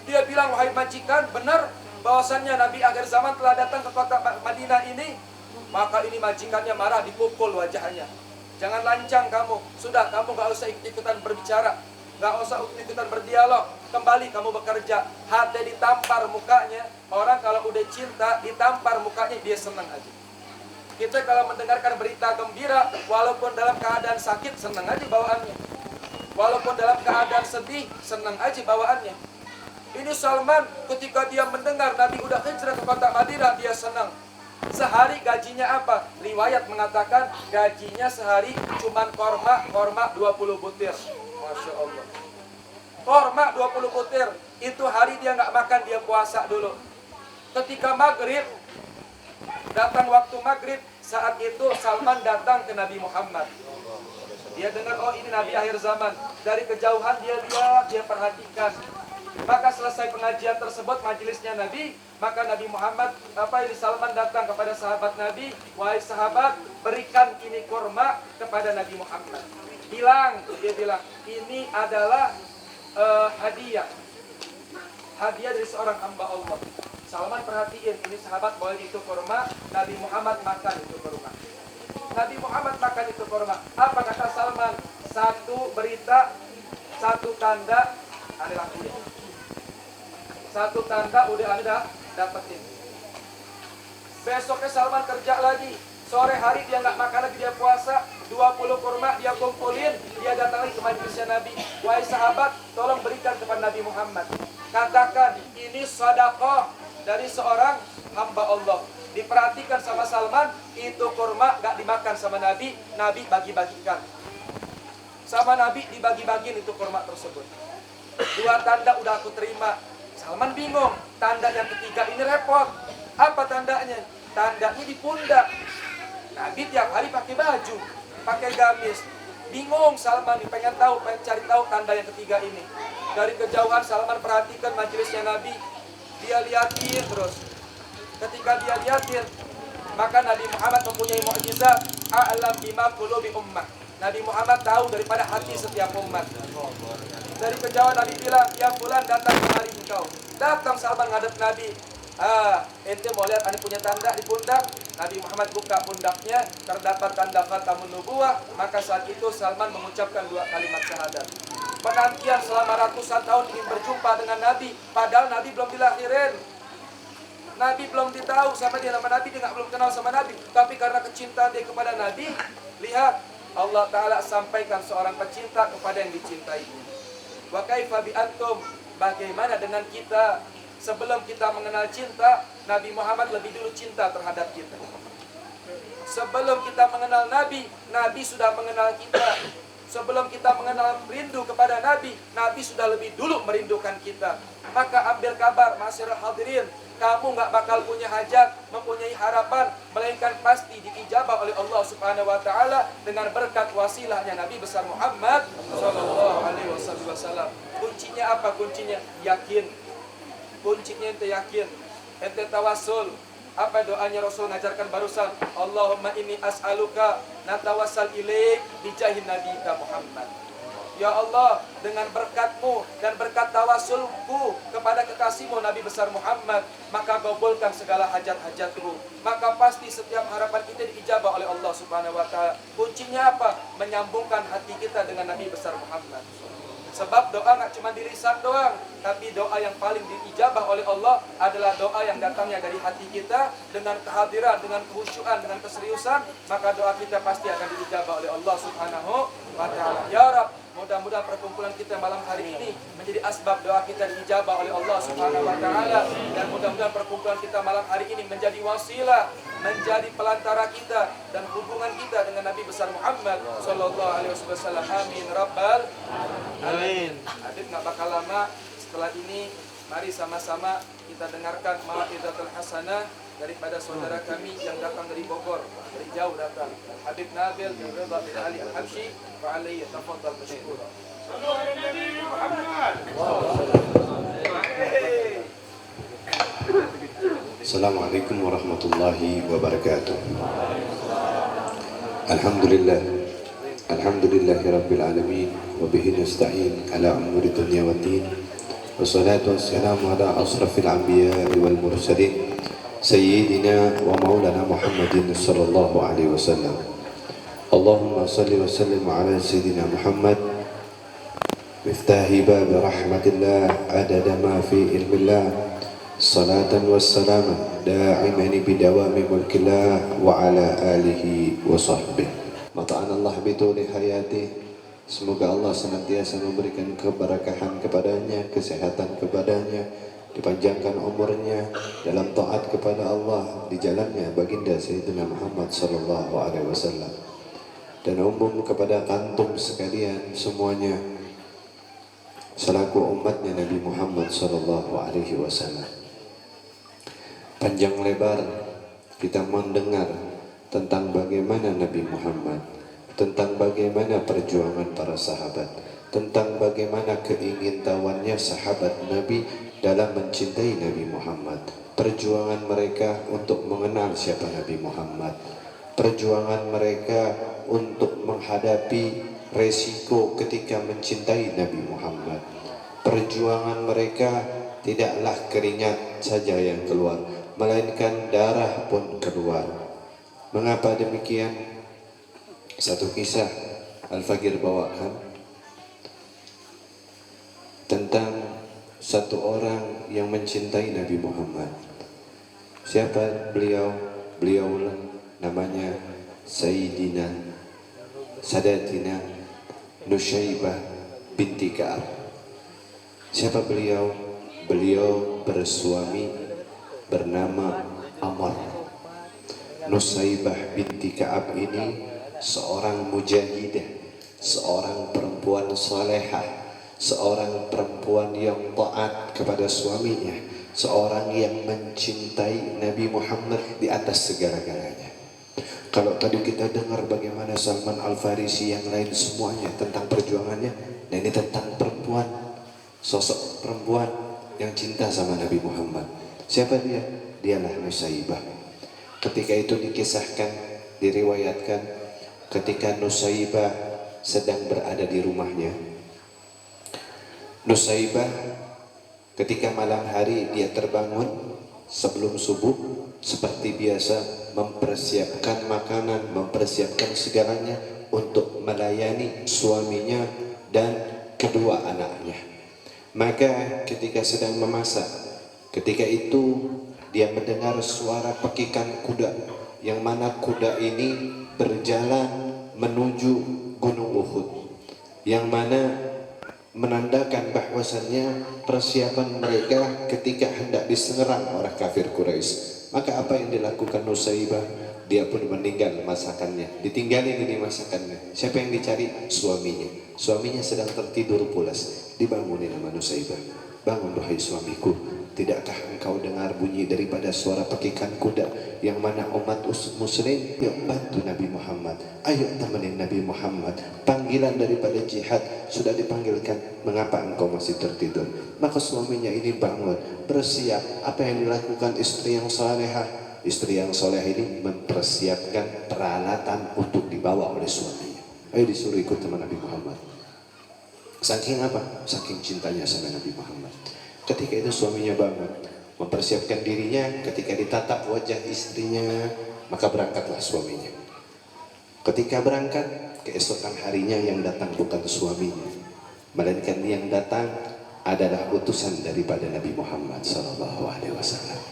Dia bilang, wahai majikan, benar bahwasannya Nabi akhir zaman telah datang ke kota Madinah ini. Maka ini majikannya marah, dipukul wajahnya. Jangan lancang kamu. Sudah, kamu gak usah ikut-ikutan berbicara. Gak usah ikut-ikutan berdialog. Kembali kamu bekerja. Hati ditampar mukanya. Orang kalau udah cinta, ditampar mukanya, dia senang aja. Kita kalau mendengarkan berita gembira, walaupun dalam keadaan sakit, senang aja bawaannya. Walaupun dalam keadaan sedih, senang aja bawaannya. Ini Salman ketika dia mendengar Nabi udah hijrah ke kota Madinah, dia senang. Sehari gajinya apa? Riwayat mengatakan gajinya sehari cuman korma 20 butir. Masya Allah. Korma 20 butir. Itu hari dia nggak makan, dia puasa dulu. Ketika maghrib, datang waktu maghrib, saat itu Salman datang ke Nabi Muhammad. Dia dengar, oh ini Nabi akhir zaman. Dari kejauhan dia lihat, dia perhatikan. Maka selesai pengajian tersebut, majelisnya Nabi, maka Nabi Muhammad, ini Salman datang kepada sahabat Nabi, wahai sahabat, berikan ini kurma kepada Nabi Muhammad. Dia bilang, ini adalah hadiah dari seorang hamba Allah. Salman perhatiin, ini sahabat bawa itu kurma, Nabi Muhammad makan itu kurma. Nabi Muhammad makan itu kurma. Apa kata Salman? Satu berita, satu tanda, adalah kulit. Satu tanda udah Anda dapetin. Besoknya Salman kerja lagi. Sore hari dia nggak makan lagi, dia puasa. 20 kurma dia kumpulin. Dia datang lagi ke majelisnya Nabi. Wahai sahabat, tolong berikan kepada Nabi Muhammad. Katakan, ini sedekah dari seorang hamba Allah. Diperhatikan sama Salman, itu kurma nggak dimakan sama Nabi. Nabi bagi-bagikan. Sama Nabi dibagi-bagiin itu kurma tersebut. 2 tanda udah aku terima. Salman bingung, tanda yang ketiga ini repot. Apa tandanya? Tandanya di pundak. Nabi tiap hari pakai baju, pakai gamis. Bingung Salman nih, pengen cari tahu tanda yang ketiga ini. Dari kejauhan Salman perhatikan majelisnya Nabi. Dia liatin terus. Ketika dia liatin, maka Nabi Muhammad mempunyai mukjizat a'lam bima qulubi ummah. Nabi Muhammad tahu daripada hati setiap umat. Dari kejauhan Nabi bilang, ya fulan datang kemari engkau. Datang Salman ngadep Nabi. Ente mau lihat ane punya tanda di pundak? Nabi Muhammad buka pundaknya, terdapat tanda khatamun nubuwah. Maka saat itu Salman mengucapkan 2 kalimat syahadat. Penantian selama ratusan tahun ingin berjumpa dengan Nabi, padahal Nabi belum dilahirin. Nabi belum ditahu sama dia, nama Nabi dia belum kenal sama Nabi. Tapi karena kecintaan dia kepada Nabi, lihat Allah Ta'ala sampaikan seorang pecinta kepada yang dicintai. Wa kaifa bi antum, bagaimana dengan kita? Sebelum kita mengenal cinta, Nabi Muhammad lebih dulu cinta terhadap kita. Sebelum kita mengenal Nabi, Nabi sudah mengenal kita. Sebelum kita mengenal rindu kepada Nabi, Nabi sudah lebih dulu merindukan kita. Maka ambil kabar, masyarakat hadirin, kamu nggak bakal punya hajat, mempunyai harapan, melainkan pasti diijabah oleh Allah Subhanahu Wa Taala dengan berkat wasilahnya Nabi besar Muhammad Sallallahu Alaihi Wasallam. Kuncinya apa? Kuncinya yakin. Kuncinya ente yakin, ente tawasul. Apa doanya Rasul ngajarkan barusan? Allahumma inni as'aluka natawassal ilaik bijahin nabiyika Muhammad. Ya Allah, dengan berkat-Mu dan berkat tawasulku kepada kekasih-Mu Nabi besar Muhammad, maka kabulkan segala hajat-hajatku. Maka pasti setiap harapan kita diijabah oleh Allah Subhanahu Wa Taala. Kuncinya apa? Menyambungkan hati kita dengan Nabi besar Muhammad. Sebab doa nggak cuma di lisan doang, tapi doa yang paling diijabah oleh Allah adalah doa yang datangnya dari hati kita dengan kehadiran, dengan khusyuan, dengan keseriusan, maka doa kita pasti akan diijabah oleh Allah Subhanahu wa Ta'ala. Ya Rabb, mudah-mudahan perkumpulan kita malam hari ini menjadi asbab doa kita diijabah oleh Allah Subhanahu wa Ta'ala, dan mudah-mudahan perkumpulan kita malam hari ini menjadi wasilah, menjadi pelantara kita dan hubungan kita dengan Nabi besar Muhammad Sallallahu Alaihi Wasallam. Amin Rabbal Alamin. Habib nggak bakal lama setelah ini, mari sama-sama kita dengarkan mau'izatul hasanah daripada saudara kami yang datang dari Bogor, dari jauh datang, Habib Nabil bin Ridha bin Ali Al-Habsyi, wa alayhi tafadhal mashkura. Assalamualaikum warahmatullahi wabarakatuh. Alhamdulillah, alhamdulillahi rabbil alamin, wa bihi nasta'in ala umuri dunya waddin. Wassalatu wassalamu ala asrafil anbiya'i wal mursalin, sayyidina wa maulana Muhammadin sallallahu alaihi wasallam. Allahumma salli wa sallim ala sayyidina Muhammad miftahi bab rahmatillah adada ma fi ilmillah. Salatan wassalaman da'imani bidawami mulkillah wa ala alihi wa sahbihi. Mata'an Allah bituli hayati. Semoga Allah senantiasa memberikan keberkahan kepadanya, kesehatan kepadanya, dipanjangkan umurnya dalam taat kepada Allah di jalannya baginda Sayyidina Muhammad sallallahu alaihi wasallam. Dan umum kepada kantum sekalian semuanya selaku umatnya Nabi Muhammad sallallahu alaihi wasallam. Panjang lebar kita mendengar tentang bagaimana Nabi Muhammad, tentang bagaimana perjuangan para sahabat, tentang bagaimana keingintahuannya sahabat Nabi dalam mencintai Nabi Muhammad, perjuangan mereka untuk mengenal siapa Nabi Muhammad, perjuangan mereka untuk menghadapi resiko ketika mencintai Nabi Muhammad, perjuangan mereka tidaklah keringat saja yang keluar, melainkan darah pun keluar. Mengapa demikian? Satu kisah Al-Faqir bawakan tentang satu orang yang mencintai Nabi Muhammad. Siapa beliau? Beliau namanya Sayyidina Sadatina Nusyaibah binti Ka'ab. Siapa beliau? Beliau bersuami bernama Amr. Nusaibah binti Ka'ab ini seorang mujahidah, seorang perempuan salehah, seorang perempuan yang taat kepada suaminya, seorang yang mencintai Nabi Muhammad di atas segala-galanya. Kalau tadi kita dengar bagaimana Salman Al-Farisi yang lain semuanya tentang perjuangannya, nah ini tentang perempuan, sosok perempuan yang cinta sama Nabi Muhammad. Siapa dia? Dialah Nusaibah. Ketika itu dikisahkan, diriwayatkan, ketika Nusaibah sedang berada di rumahnya. Nusaibah ketika malam hari dia terbangun sebelum subuh, seperti biasa mempersiapkan makanan, mempersiapkan segalanya untuk melayani suaminya dan kedua anaknya. Maka ketika sedang memasak, ketika itu dia mendengar suara pekikan kuda, yang mana kuda ini berjalan menuju Gunung Uhud, yang mana menandakan bahwasannya persiapan mereka ketika hendak diserang orang kafir Quraisy. Maka apa yang dilakukan Nusaibah? Dia pun meninggal masakannya, ditinggalin ini masakannya. Siapa yang dicari? Suaminya. Suaminya sedang tertidur pulas, dibangunin sama Nusaibah. Bangun wahai suamiku, tidakkah engkau dengar bunyi daripada suara pekikan kuda, yang mana umat muslim yang bantu Nabi Muhammad, ayo temenin Nabi Muhammad, panggilan daripada jihad sudah dipanggilkan, mengapa engkau masih tertidur? Maka suaminya ini bangun, bersiap. Apa yang dilakukan istri yang salehah? Istri yang soleh ini mempersiapkan peralatan untuk dibawa oleh suaminya. Ayo disuruh ikut sama Nabi Muhammad. Saking apa? Saking cintanya sama Nabi Muhammad. Ketika itu suaminya bangun, mempersiapkan dirinya. Ketika ditatap wajah istrinya, maka berangkatlah suaminya. Ketika berangkat, keesokan harinya yang datang bukan suaminya, melainkan yang datang adalah utusan daripada Nabi Muhammad SAW.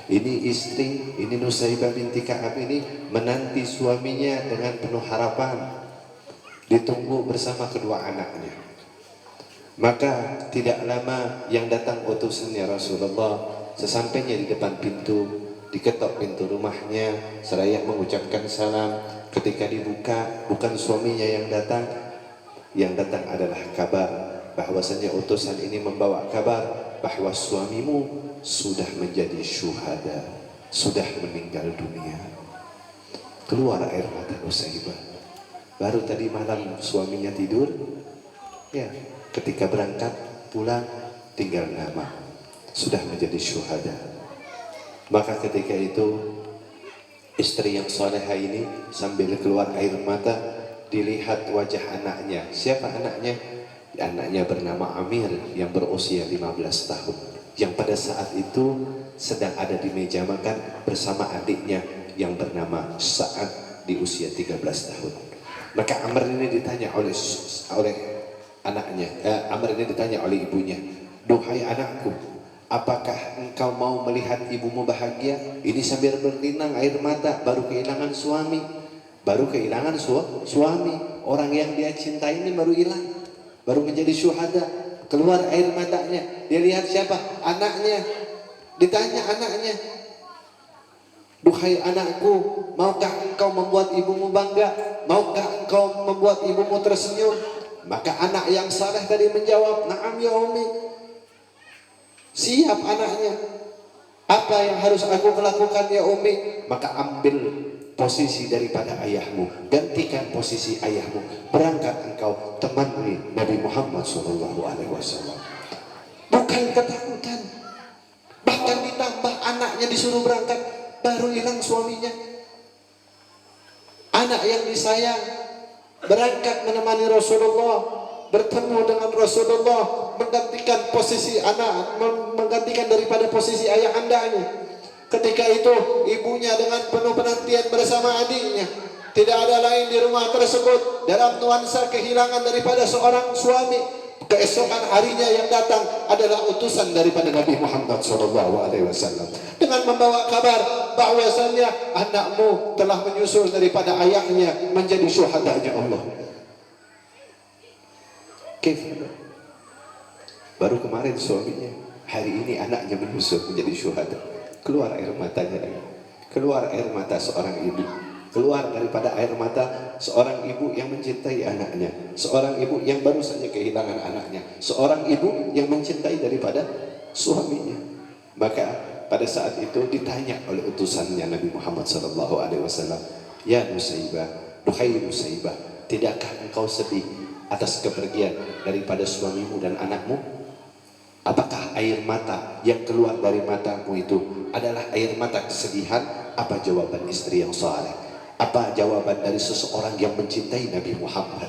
Ini istri, ini Nusaibah binti Ka'ab ini menanti suaminya dengan penuh harapan, ditunggu bersama kedua anaknya. Maka tidak lama yang datang utusannya Rasulullah. Sesampainya di depan pintu, diketok pintu rumahnya, seraya mengucapkan salam. Ketika dibuka, bukan suaminya yang datang. Yang datang adalah kabar bahwasanya utusan ini membawa kabar bahwa suamimu sudah menjadi syuhada, sudah meninggal dunia. Keluar air mata Nusaibah. Baru tadi malam suaminya tidur, ya, ketika berangkat pulang tinggal nama, sudah menjadi syuhada. Maka ketika itu istri yang salehah ini sambil keluar air mata, dilihat wajah anaknya. Siapa anaknya? Anaknya bernama Amir yang berusia 15 tahun, yang pada saat itu sedang ada di meja makan bersama adiknya yang bernama Sa'ad di usia 13 tahun. Maka Amr ini ditanya oleh anaknya, Amr ini ditanya oleh ibunya, "Duhai anakku, apakah engkau mau melihat ibumu bahagia?" Ini sambil berlinang air mata, baru kehilangan suami, baru kehilangan suami. Orang yang dia cintai ini baru hilang, baru menjadi syuhada. Keluar air matanya, dia lihat siapa? Anaknya. Ditanya anaknya, "Duhai anakku, maukah engkau membuat ibumu bangga? Maukah engkau membuat ibumu tersenyum?" Maka anak yang saleh tadi menjawab, "Na'am ya Umi." Siap anaknya. "Apa yang harus aku lakukan ya Umi?" Maka ambil posisi daripada ayahmu, gantikan posisi ayahmu, berangkat engkau temani Nabi Muhammad SAW. Bukan ketakutan, bahkan ditambah anaknya disuruh berangkat, baru hilang suaminya. Anak yang disayang berangkat menemani Rasulullah, bertemu dengan Rasulullah, menggantikan posisi anak, menggantikan daripada posisi ayah andanya. Ketika itu ibunya dengan penuh penantian bersama adiknya. Tidak ada lain di rumah tersebut dalam nuansa kehilangan daripada seorang suami. Keesokan harinya yang datang adalah utusan daripada Nabi Muhammad SAW dengan membawa kabar bahwasannya anakmu telah menyusul daripada ayahnya menjadi syuhadanya Allah. Baru kemarin suaminya, hari ini anaknya menyusul menjadi syuhada. Keluar air matanya lagi. Keluar air mata seorang ibu. Keluar daripada air mata seorang ibu yang mencintai anaknya. Seorang ibu yang baru saja kehilangan anaknya. Seorang ibu yang mencintai daripada suaminya. Maka pada saat itu ditanya oleh utusannya Nabi Muhammad SAW, Ya Nusaibah, duhai Nusaibah, tidakkah engkau sedih atas kepergian daripada suamimu dan anakmu? Apakah air mata yang keluar dari matamu itu adalah air mata kesedihan? Apa jawaban istri yang saleh? Apa jawaban dari seseorang yang mencintai Nabi Muhammad?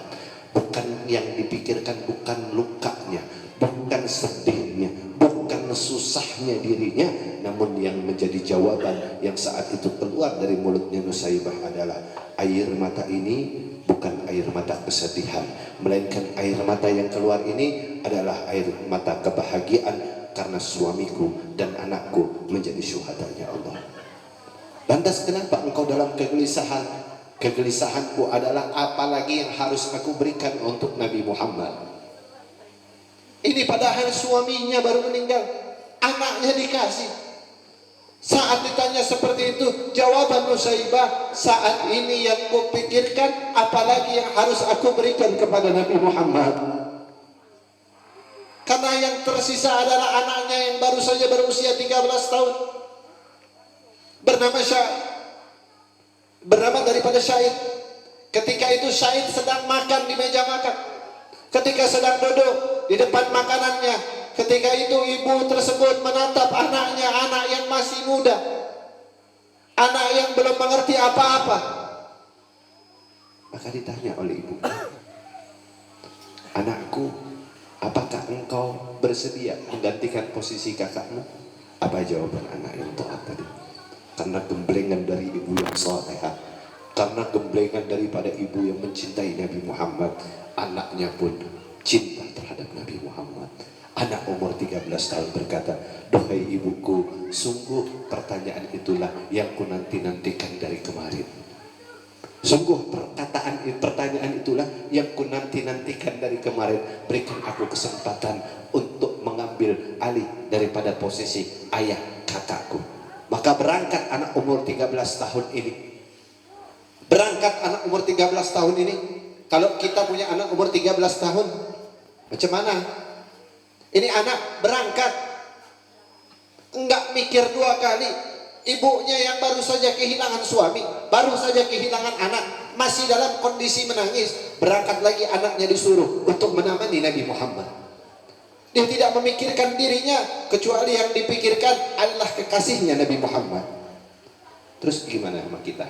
Bukan yang dipikirkan, bukan lukanya, bukan sedihnya, bukan susahnya dirinya, namun yang menjadi jawaban yang saat itu keluar dari mulutnya Nusaibah adalah air mata ini bukan air mata kesedihan, melainkan air mata yang keluar ini adalah air mata kebahagiaan karena suamiku dan anakku menjadi syuhadanya Allah. Lantas kenapa engkau dalam kegelisahan? Kegelisahanku adalah apalagi yang harus aku berikan untuk Nabi Muhammad. Ini padahal suaminya baru meninggal, anaknya dikasih. Saat ditanya seperti itu, jawaban Nusaibah, saat ini yang kupikirkan apalagi yang harus aku berikan kepada Nabi Muhammad. Karena yang tersisa adalah anaknya yang baru saja berusia 13 tahun. Bernama daripada Syahid. Ketika itu Syahid sedang makan di meja makan. Ketika sedang duduk di depan makanannya, ketika itu ibu tersebut menatap anaknya, anak yang masih muda, anak yang belum mengerti apa-apa. Maka ditanya oleh ibu, anakku, apakah engkau bersedia menggantikan posisi kakakmu? Apa jawaban anak yang taat tadi? Karena gemblengan dari ibu yang salehah, karena gemblengan daripada ibu yang mencintai Nabi Muhammad, anaknya pun cinta terhadap Nabi Muhammad. Anak umur 13 tahun berkata, duhai ibuku, sungguh pertanyaan itulah yang ku nanti-nantikan dari kemarin. Sungguh pertanyaan itulah yang ku nanti-nantikan dari kemarin. Berikan aku kesempatan untuk mengambil alih daripada posisi ayah kakakku. Maka berangkat anak umur 13 tahun ini. Berangkat anak umur 13 tahun ini. Kalau kita punya anak umur 13 tahun, macam mana? Ini anak berangkat, enggak mikir dua kali. Ibunya yang baru saja kehilangan suami, baru saja kehilangan anak, masih dalam kondisi menangis. Berangkat lagi anaknya disuruh untuk menemani Nabi Muhammad. Dia tidak memikirkan dirinya, kecuali yang dipikirkan adalah kekasihnya Nabi Muhammad. Terus gimana sama kita?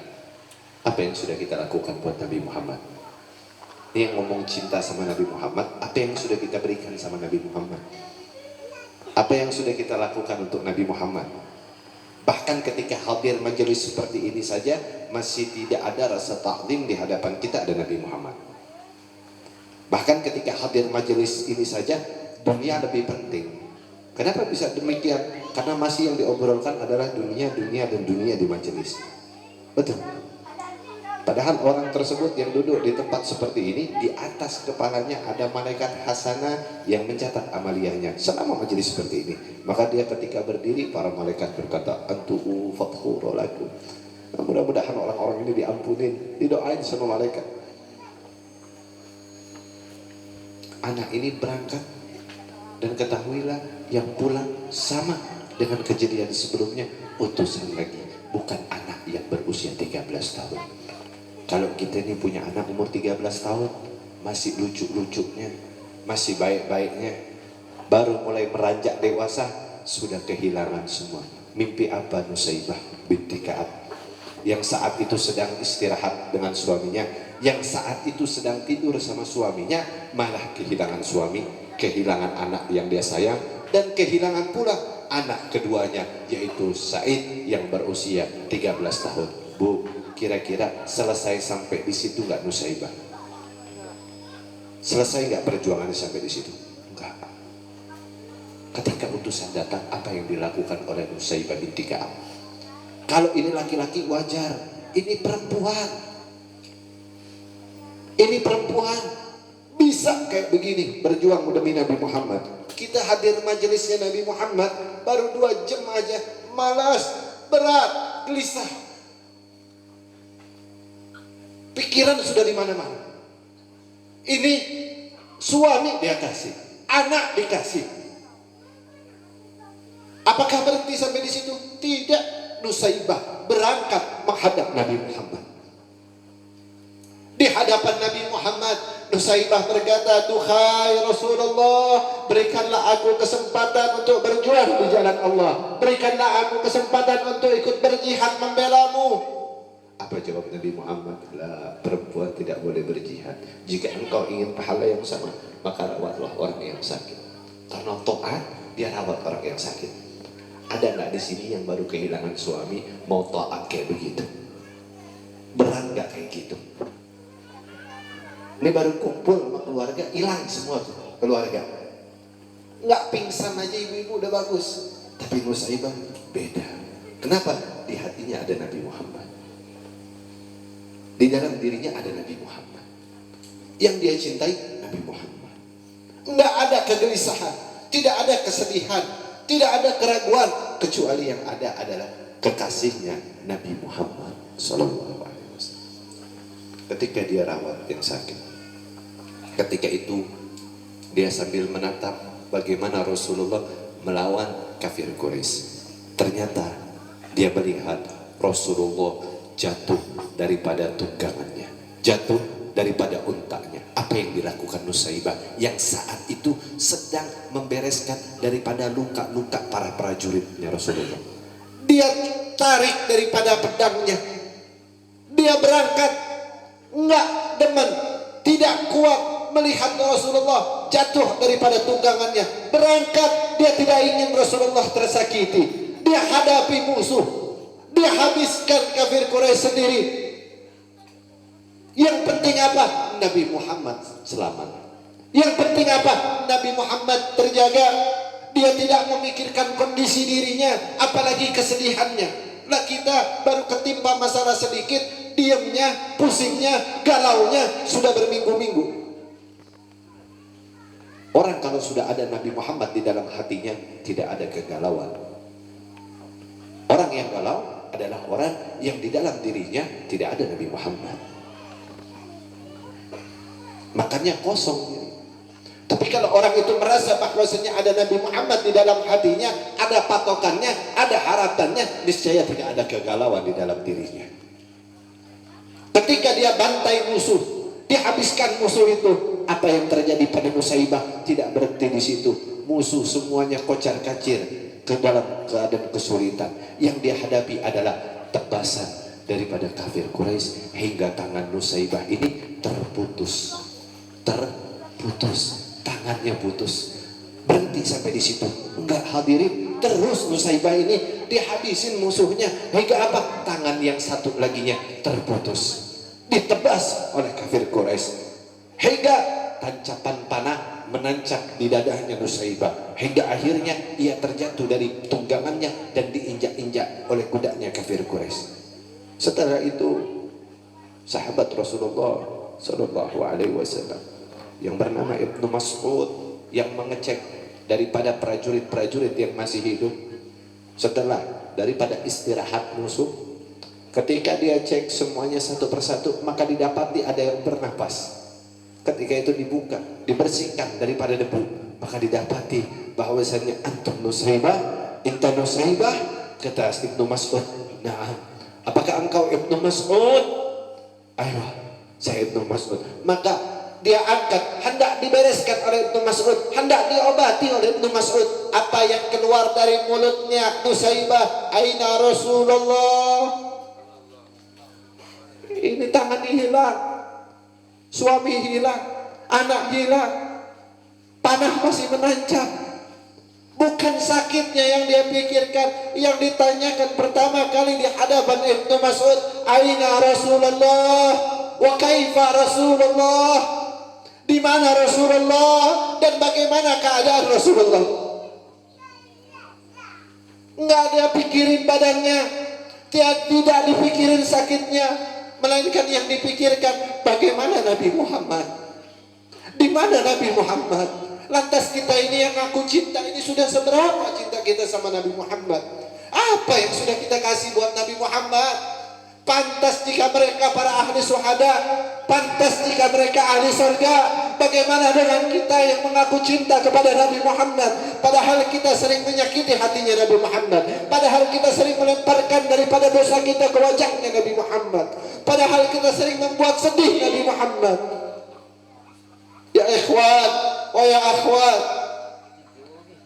Apa yang sudah kita lakukan buat Nabi Muhammad? Ini yang ngomong cinta sama Nabi Muhammad, apa yang sudah kita berikan sama Nabi Muhammad? Apa yang sudah kita lakukan untuk Nabi Muhammad? Bahkan ketika hadir majelis seperti ini saja, masih tidak ada rasa ta'zim di hadapan kita ada Nabi Muhammad. Bahkan ketika hadir majelis ini saja, dunia lebih penting. Kenapa bisa demikian? Karena masih yang diobrolkan adalah dunia dan dunia di majelis. Betul. Padahal orang tersebut yang duduk di tempat seperti ini, di atas kepalanya ada malaikat hasanah yang mencatat amaliyahnya selama majelis seperti ini. Maka dia ketika berdiri, para malaikat berkata, antu'u fathuru lakum. Nah, mudah-mudahan orang-orang ini diampunin, didoain sama malaikat. Anak ini berangkat, dan ketahuilah yang pulang sama dengan kejadian sebelumnya, utusan lagi, bukan anak yang berusia 13 tahun. Kalau kita ini punya anak umur 13 tahun, masih lucu-lucunya, masih baik-baiknya, baru mulai meranjak dewasa, sudah kehilangan semua. Mimpi apa Nusaibah binti Ka'ab yang saat itu sedang istirahat dengan suaminya, yang saat itu sedang tidur sama suaminya, malah kehilangan suami, kehilangan anak yang dia sayang, dan kehilangan pula anak keduanya, yaitu Said yang berusia 13 tahun. Bu, kira-kira selesai sampai di situ nggak Nusaibah? Selesai nggak perjuangannya sampai di situ? Enggak. Ketika utusan datang, apa yang dilakukan oleh Nusaibah binti Ka'ab? Kalau ini laki-laki wajar, ini perempuan. Ini perempuan bisa kayak begini berjuang demi Nabi Muhammad. Kita hadir majelisnya Nabi Muhammad baru 2 jam aja, malas, berat, gelisah. Pikiran sudah di mana-mana. Ini suami dia kasih, anak dikasih. Apakah berhenti sampai di situ? Tidak. Nusaibah berangkat menghadap Nabi Muhammad. hadapan Nabi Muhammad. Nusaibah berkata, "Duhai Rasulullah, berikanlah aku kesempatan untuk berjuang di jalan Allah. Berikanlah aku kesempatan untuk ikut berjihad membelamu." Apa jawab Nabi Muhammad? "La, perempuan tidak boleh berjihad. Jika engkau ingin pahala yang sama, maka rawatlah orang yang sakit." Karena taat, dia rawat orang yang sakit. Ada nggak di sini yang baru kehilangan suami mau taat kayak begitu? Berat nggak kayak gitu? Ini baru kumpul sama keluarga, hilang semua tuh keluarga. Nggak pingsan aja ibu-ibu udah bagus. Tapi Nusaibah beda. Kenapa? Di hatinya ada Nabi Muhammad. Di dalam dirinya ada Nabi Muhammad. Yang dia cintai Nabi Muhammad. Nggak ada kegelisahan, tidak ada kesedihan, tidak ada keraguan, kecuali yang ada adalah kekasihnya Nabi Muhammad SAW. Ketika dia rawat yang sakit, ketika itu dia sambil menatap bagaimana Rasulullah melawan kafir Quraisy. Ternyata dia melihat Rasulullah jatuh daripada tunggangannya, jatuh daripada untanya. Apa yang dilakukan Nusaibah yang saat itu sedang membereskan daripada luka-luka para prajuritnya Rasulullah? Dia tarik daripada pedangnya, dia berangkat. Enggak demen, tidak kuat melihat Rasulullah jatuh daripada tunggangannya. Berangkat, dia tidak ingin Rasulullah tersakiti. Dia hadapi musuh, dia habiskan kafir Quraisy sendiri. Yang penting apa? Nabi Muhammad selamat. Yang penting apa? Nabi Muhammad terjaga. Dia tidak memikirkan kondisi dirinya, apalagi kesedihannya. Lah kita baru ketimpa masalah sedikit, diamnya, pusingnya, galaunya sudah berminggu-minggu. Orang kalau sudah ada Nabi Muhammad di dalam hatinya, tidak ada kegalauan. Orang yang galau adalah orang yang di dalam dirinya tidak ada Nabi Muhammad. Makanya kosong. Tapi kalau orang itu merasa bahwasanya ada Nabi Muhammad di dalam hatinya, ada patokannya, ada harapannya, niscaya tidak ada kegalauan di dalam dirinya. Ketika dia bantai musuh, dihabiskan musuh itu, apa yang terjadi pada Nusaibah tidak berhenti di situ. Musuh semuanya kocar-kacir ke dalam keadaan kesulitan. Yang dia hadapi adalah tebasan daripada kafir Quraisy, hingga tangan Nusaibah ini terputus, tangannya putus. Berhenti sampai di situ? Enggak hadirin, terus Nusaibah ini dihabisin musuhnya hingga apa? Tangan yang satu laginya terputus, ditebas oleh kafir Quraisy hingga tancapan panah menancap di dadanya Nusaibah, hingga akhirnya ia terjatuh dari tunggangannya dan diinjak-injak oleh kudanya kafir Quraisy. Setelah itu sahabat Rasulullah Sallallahu Alaihi Wasallam yang bernama Ibnu Mas'ud yang mengecek daripada prajurit-prajurit yang masih hidup setelah daripada istirahat musuh. Ketika dia cek semuanya satu persatu, maka didapati ada yang bernapas. Ketika itu dibuka, dibersihkan daripada debu, maka didapati bahwasanya antum Nusaibah, inta Nusaibah. Kata Ibnu Mas'ud, "Na'am." "Apakah engkau Ibnu Mas'ud?" "Ayo, saya Ibnu Mas'ud." Maka dia angkat, hendak dibereskan oleh Ibnu Mas'ud, hendak diobati oleh Ibnu Mas'ud. Apa yang keluar dari mulutnya Nusaibah? "Aina Rasulullah?" Ini tangan hilang, suami hilang, anak hilang, panah masih menancap. Bukan sakitnya yang dia pikirkan. Yang ditanyakan pertama kali di hadapan Ibnu Mas'ud, "Aina Rasulullah? Wa kaifa Rasulullah?" Di mana Rasulullah dan bagaimana keadaan Rasulullah? Enggak ada pikirin badannya, tidak dipikirin sakitnya, melainkan yang dipikirkan bagaimana Nabi Muhammad. Di mana Nabi Muhammad? Lantas kita ini yang aku cinta ini sudah seberapa cinta kita sama Nabi Muhammad? Apa yang sudah kita kasih buat Nabi Muhammad? Pantas jika mereka para ahli syuhada, pantas jika mereka ahli surga. Bagaimana dengan kita yang mengaku cinta kepada Nabi Muhammad, padahal kita sering menyakiti hatinya Nabi Muhammad, padahal kita sering melemparkan daripada dosa kita ke wajahnya Nabi Muhammad, padahal kita sering membuat sedih Nabi Muhammad. Muhammad. Ya ikhwan wa ya akhwat,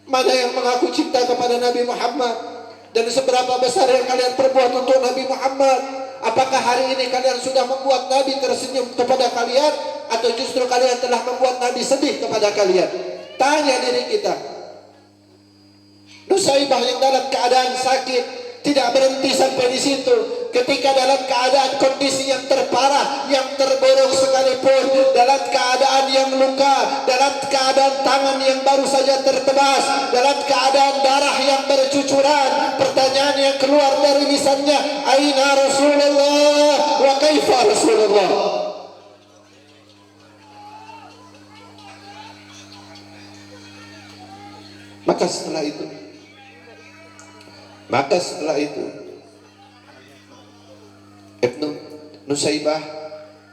mana yang mengaku cinta kepada Nabi Muhammad? Dan seberapa besar yang kalian perbuat untuk Nabi Muhammad? Apakah hari ini kalian sudah membuat Nabi tersenyum kepada kalian, atau justru kalian telah membuat Nabi sedih kepada kalian? Tanya diri kita. Nusaibah yang dalam keadaan sakit tidak berhenti sampai di situ. Ketika dalam keadaan kondisi yang terparah, yang terburuk sekalipun, dalam keadaan yang luka, dalam keadaan tangan yang baru saja tertebas, dalam keadaan darah yang bercucuran, pertanyaan yang keluar dari lisannya, aina Rasulullah wa kaifa Rasulullah? Maka setelah itu Ibnu Nusaibah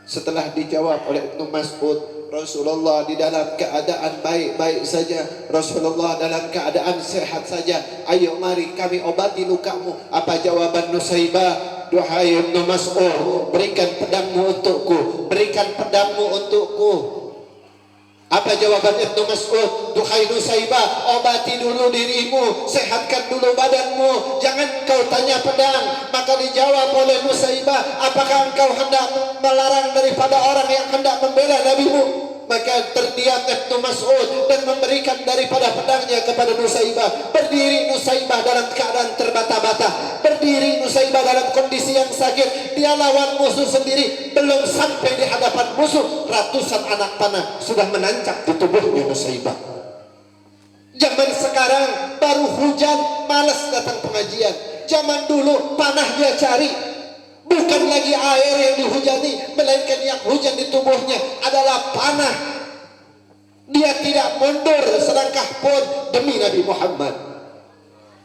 setelah dijawab oleh Ibnu Mas'ud, Rasulullah di dalam keadaan baik-baik saja, Rasulullah dalam keadaan sehat saja, ayo mari kami obati lukamu. Apa jawaban Nusaibah? Duhai Ibnu Mas'ud, berikan pedangmu untukku, berikan pedangmu untukku. Apa jawaban Ibnu Mas'ud? Duhai Nusaibah, obati dulu dirimu, sehatkan dulu badanmu, jangan kau tanya pedang. Maka dijawab oleh Nusaibah, apakah engkau hendak melarang daripada orang yang hendak membela nabimu? Maka terdiam Ibnu Mas'ud dan memberikan daripada pedangnya kepada Nusaibah. Berdiri Nusaibah dalam keadaan terbata-bata, berdiri Nusaibah dalam kondisi yang sakit. Dia lawan musuh sendiri, belum sampai di hadapan musuh, ratusan anak panah sudah menancap di tubuhnya Nusaibah. Zaman sekarang baru hujan, malas datang pengajian. Zaman dulu panah dia cari, bukan lagi air yang dihujani, melainkan yang hujan di tubuhnya adalah panah. Dia tidak mundur selangkah pun demi Nabi Muhammad.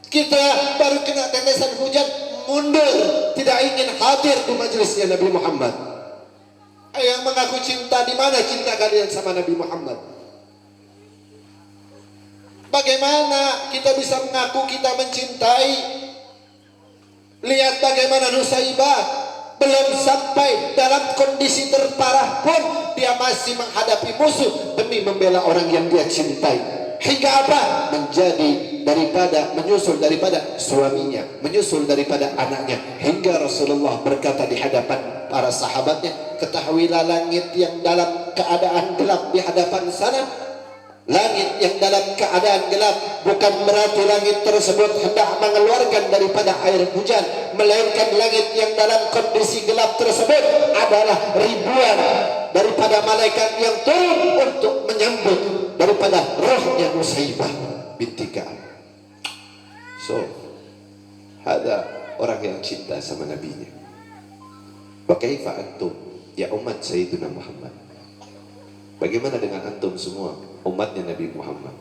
Kita baru kena tetesan hujan, mundur, tidak ingin hadir di majelisnya Nabi Muhammad. Yang mengaku cinta, di mana cinta kalian sama Nabi Muhammad? Bagaimana kita bisa mengaku kita mencintai? Lihat bagaimana Nusaibah belum sampai dalam kondisi terparah pun dia masih menghadapi musuh demi membela orang yang dia cintai. Hingga apa? Menyusul daripada suaminya, menyusul daripada anaknya, hingga Rasulullah berkata di hadapan para sahabatnya, ketahuilah langit yang dalam keadaan gelap di hadapan sana, langit yang dalam keadaan gelap bukan berarti langit tersebut hendak mengeluarkan daripada air hujan, melainkan langit yang dalam kondisi gelap tersebut adalah ribuan daripada malaikat yang turun untuk menyambut daripada rohnya Nusaibah binti Ka'ab. So, ada orang yang cinta sama nabinya. Wa kaifa antum ya umat Sayyidina Muhammad? Bagaimana dengan antum semua umatnya Nabi Muhammad?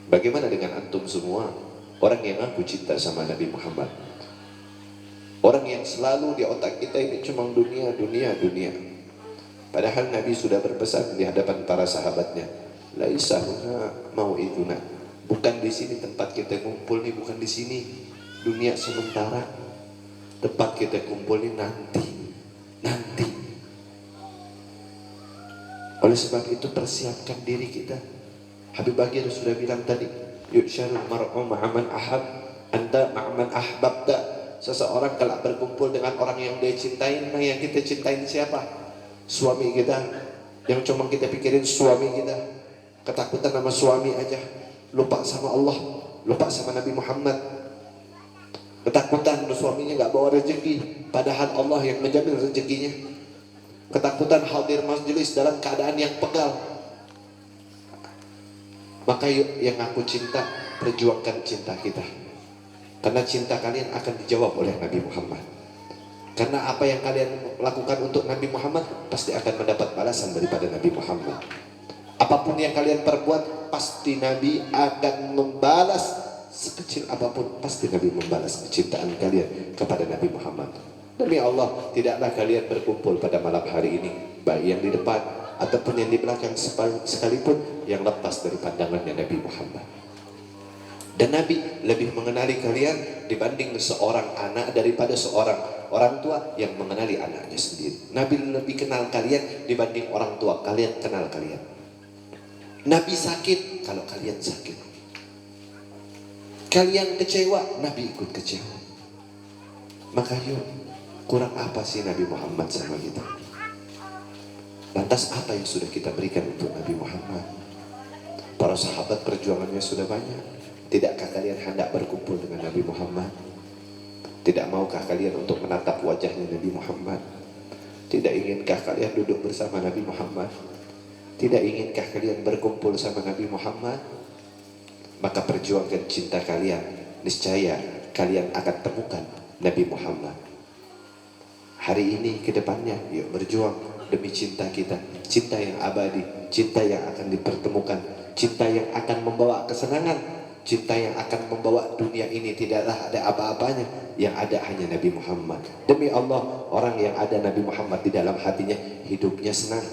Bagaimana dengan antum semua orang yang aku cinta sama Nabi Muhammad? Orang yang selalu di otak kita ini cuma dunia, dunia, dunia. Padahal Nabi sudah berpesan di hadapan para sahabatnya, laisa huna mau'iduna. Bukan di sini tempat kita kumpul nih, bukan di sini. Dunia sementara. Tempat kita kumpul nih nanti. Oleh sebab itu persiapkan diri kita. Habib Bagir sudah bilang tadi, yusyarul mar'u ma'aman ahab, anta ma'aman ahbabta. Seseorang kalau berkumpul dengan orang yang dia cintai, nah yang kita cintain siapa? Suami kita. Yang cuma kita pikirin suami kita. Ketakutan sama suami aja. Lupa sama Allah, lupa sama Nabi Muhammad. Ketakutan suaminya gak bawa rezeki, padahal Allah yang menjamin rezekinya. Ketakutan hadir majelis dalam keadaan yang pegal. Maka yang aku cinta, perjuangkan cinta kita. Karena cinta kalian akan dijawab oleh Nabi Muhammad. Karena apa yang kalian lakukan untuk Nabi Muhammad pasti akan mendapat balasan daripada Nabi Muhammad. Apapun yang kalian perbuat, pasti Nabi akan membalas. Sekecil apapun, pasti Nabi membalas kecintaan kalian kepada Nabi Muhammad. Demi Allah, tidaklah kalian berkumpul pada malam hari ini, baik yang di depan ataupun yang di belakang sekalipun, yang lepas dari pandangannya Nabi Muhammad. Dan Nabi lebih mengenali kalian dibanding seorang anak daripada seorang orang tua yang mengenali anaknya sendiri. Nabi lebih kenal kalian dibanding orang tua kalian kenal kalian. Nabi sakit kalau kalian sakit. Kalian kecewa, Nabi ikut kecewa. Maka yuk, kurang apa sih Nabi Muhammad sama kita? Lantas apa yang sudah kita berikan untuk Nabi Muhammad? Para sahabat perjuangannya sudah banyak. Tidakkah kalian hendak berkumpul dengan Nabi Muhammad? Tidak maukah kalian untuk menatap wajahnya Nabi Muhammad? Tidak inginkah kalian duduk bersama Nabi Muhammad? Tidak inginkah kalian berkumpul sama Nabi Muhammad? Maka perjuangkan cinta kalian. Niscaya kalian akan temukan Nabi Muhammad. Hari ini ke depannya, yuk berjuang demi cinta kita. Cinta yang abadi, cinta yang akan dipertemukan, cinta yang akan membawa kesenangan, cinta yang akan membawa dunia ini tidaklah ada apa-apanya, yang ada hanya Nabi Muhammad. Demi Allah, orang yang ada Nabi Muhammad di dalam hatinya, hidupnya senang,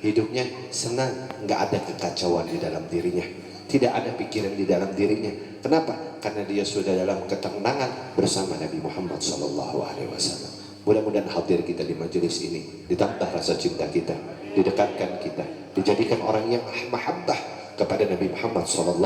hidupnya senang, nggak ada kekacauan di dalam dirinya, tidak ada pikiran di dalam dirinya. Kenapa? Karena dia sudah dalam ketenangan bersama Nabi Muhammad SAW. Mudah-mudahan hadir kita di majelis ini ditambah rasa cinta kita, didekatkan kita, dijadikan orang yang mahabbah kepada Nabi Muhammad SAW.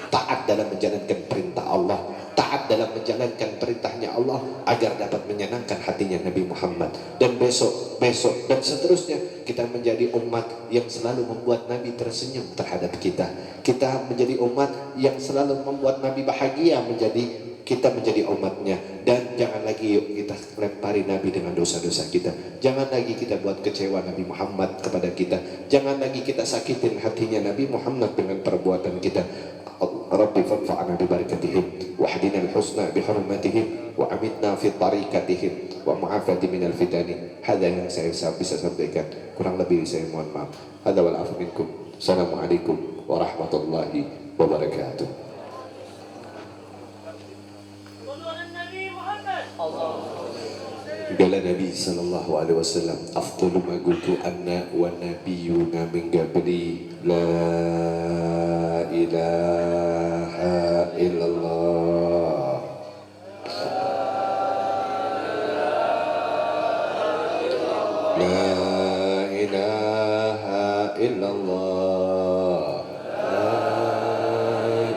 Taat dalam menjalankan perintah Allah, taat dalam menjalankan perintahnya Allah, agar dapat menyenangkan hatinya Nabi Muhammad. Dan besok dan seterusnya kita menjadi umat yang selalu membuat Nabi tersenyum terhadap kita. Kita menjadi umat yang selalu membuat Nabi bahagia, kita menjadi umatnya. Dan jangan lagi yuk kita lempari Nabi dengan dosa-dosa kita. Jangan lagi kita buat kecewa Nabi Muhammad kepada kita. Jangan lagi kita sakitin hatinya Nabi Muhammad dengan perbuatan kita. Rabbi fanfa'na bi barakatihim wa hdina al-husna bi hurmatihim wa amitna fi tariqatihim wa mu'afati minal fitani. Hadza yang saya bisa sampaikan, kurang lebih saya mohon maaf. Hadza wal afu minkum. Assalamualaikum warahmatullahi wabarakatuh. Qala Nabi sallallahu alaihi wasallam, afdalu ma qultu anna wa nabiyyuna min qabli la ilaha illallah. La ilaha illallah. La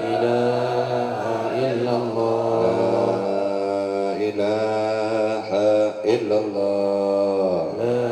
ilaha illallah. La ilaha illallah. La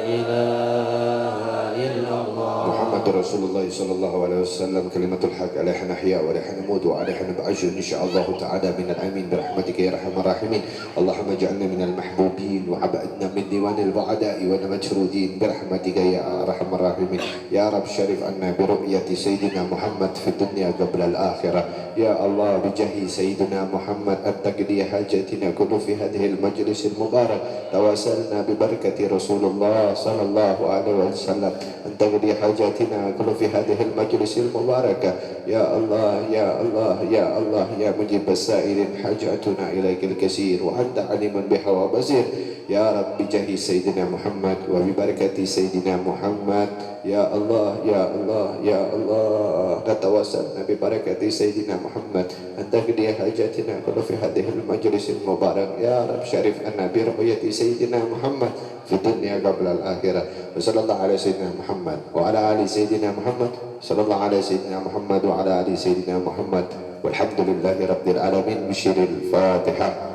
ilaha illallah. Muhammadur Rasulullah sallallahu alaihi wasallam, kalimatul haq, alaiha nahya wa alaiha namut wa alaiha nab'ashu insyaallah ta'ala minal amin birahmatika ya arhamar rahimin. Allahumma ij'alna minal mahbubin wa ab'adna min diwanil bu'ada'i wa majrudin birahmatika ya arhamar rahimin. Ya Rabb, syarif anna bi ru'yati sayyidina Muhammad fi dunya qabla al-akhirah. Ya Allah, bijahi sayyidina Muhammad at-taqdi hajatina kullu fi hadhihi al-majlis al-mubarak. Tawassalna bi barakati Rasulullah sallallahu alaihi wasallam an taqdi hajatina kullu fi hadhihi al-majlis al-mubarakah. Ya Allah, ya Allah, ya Allah, ya mujib as-sa'ilin hajatuna ilaikal katsir wa anta alimun biha wa basir. Ya Rabbi, jahi sayyidina Muhammad wa bi barakati sayyidina Muhammad. Ya Allah, ya Allah, ya Allah, natawassalna bi barakati sayyidina Muhammad an taqdi hajatina kullu fi hadhihi al-majlis al-mubarak. Ya Rabb, syarif anna bi ru'yati sayyidina Muhammad fi dunya qabla al-akhirah. Wa sallallahu ala sayyidina Muhammad wa ala ali sayyidina Muhammad. Sallallahu ala sayyidina Muhammad wa ala ali sayyidina Muhammad. Walhamdulillahi rabbil alamin. Bisyiril Fatihah.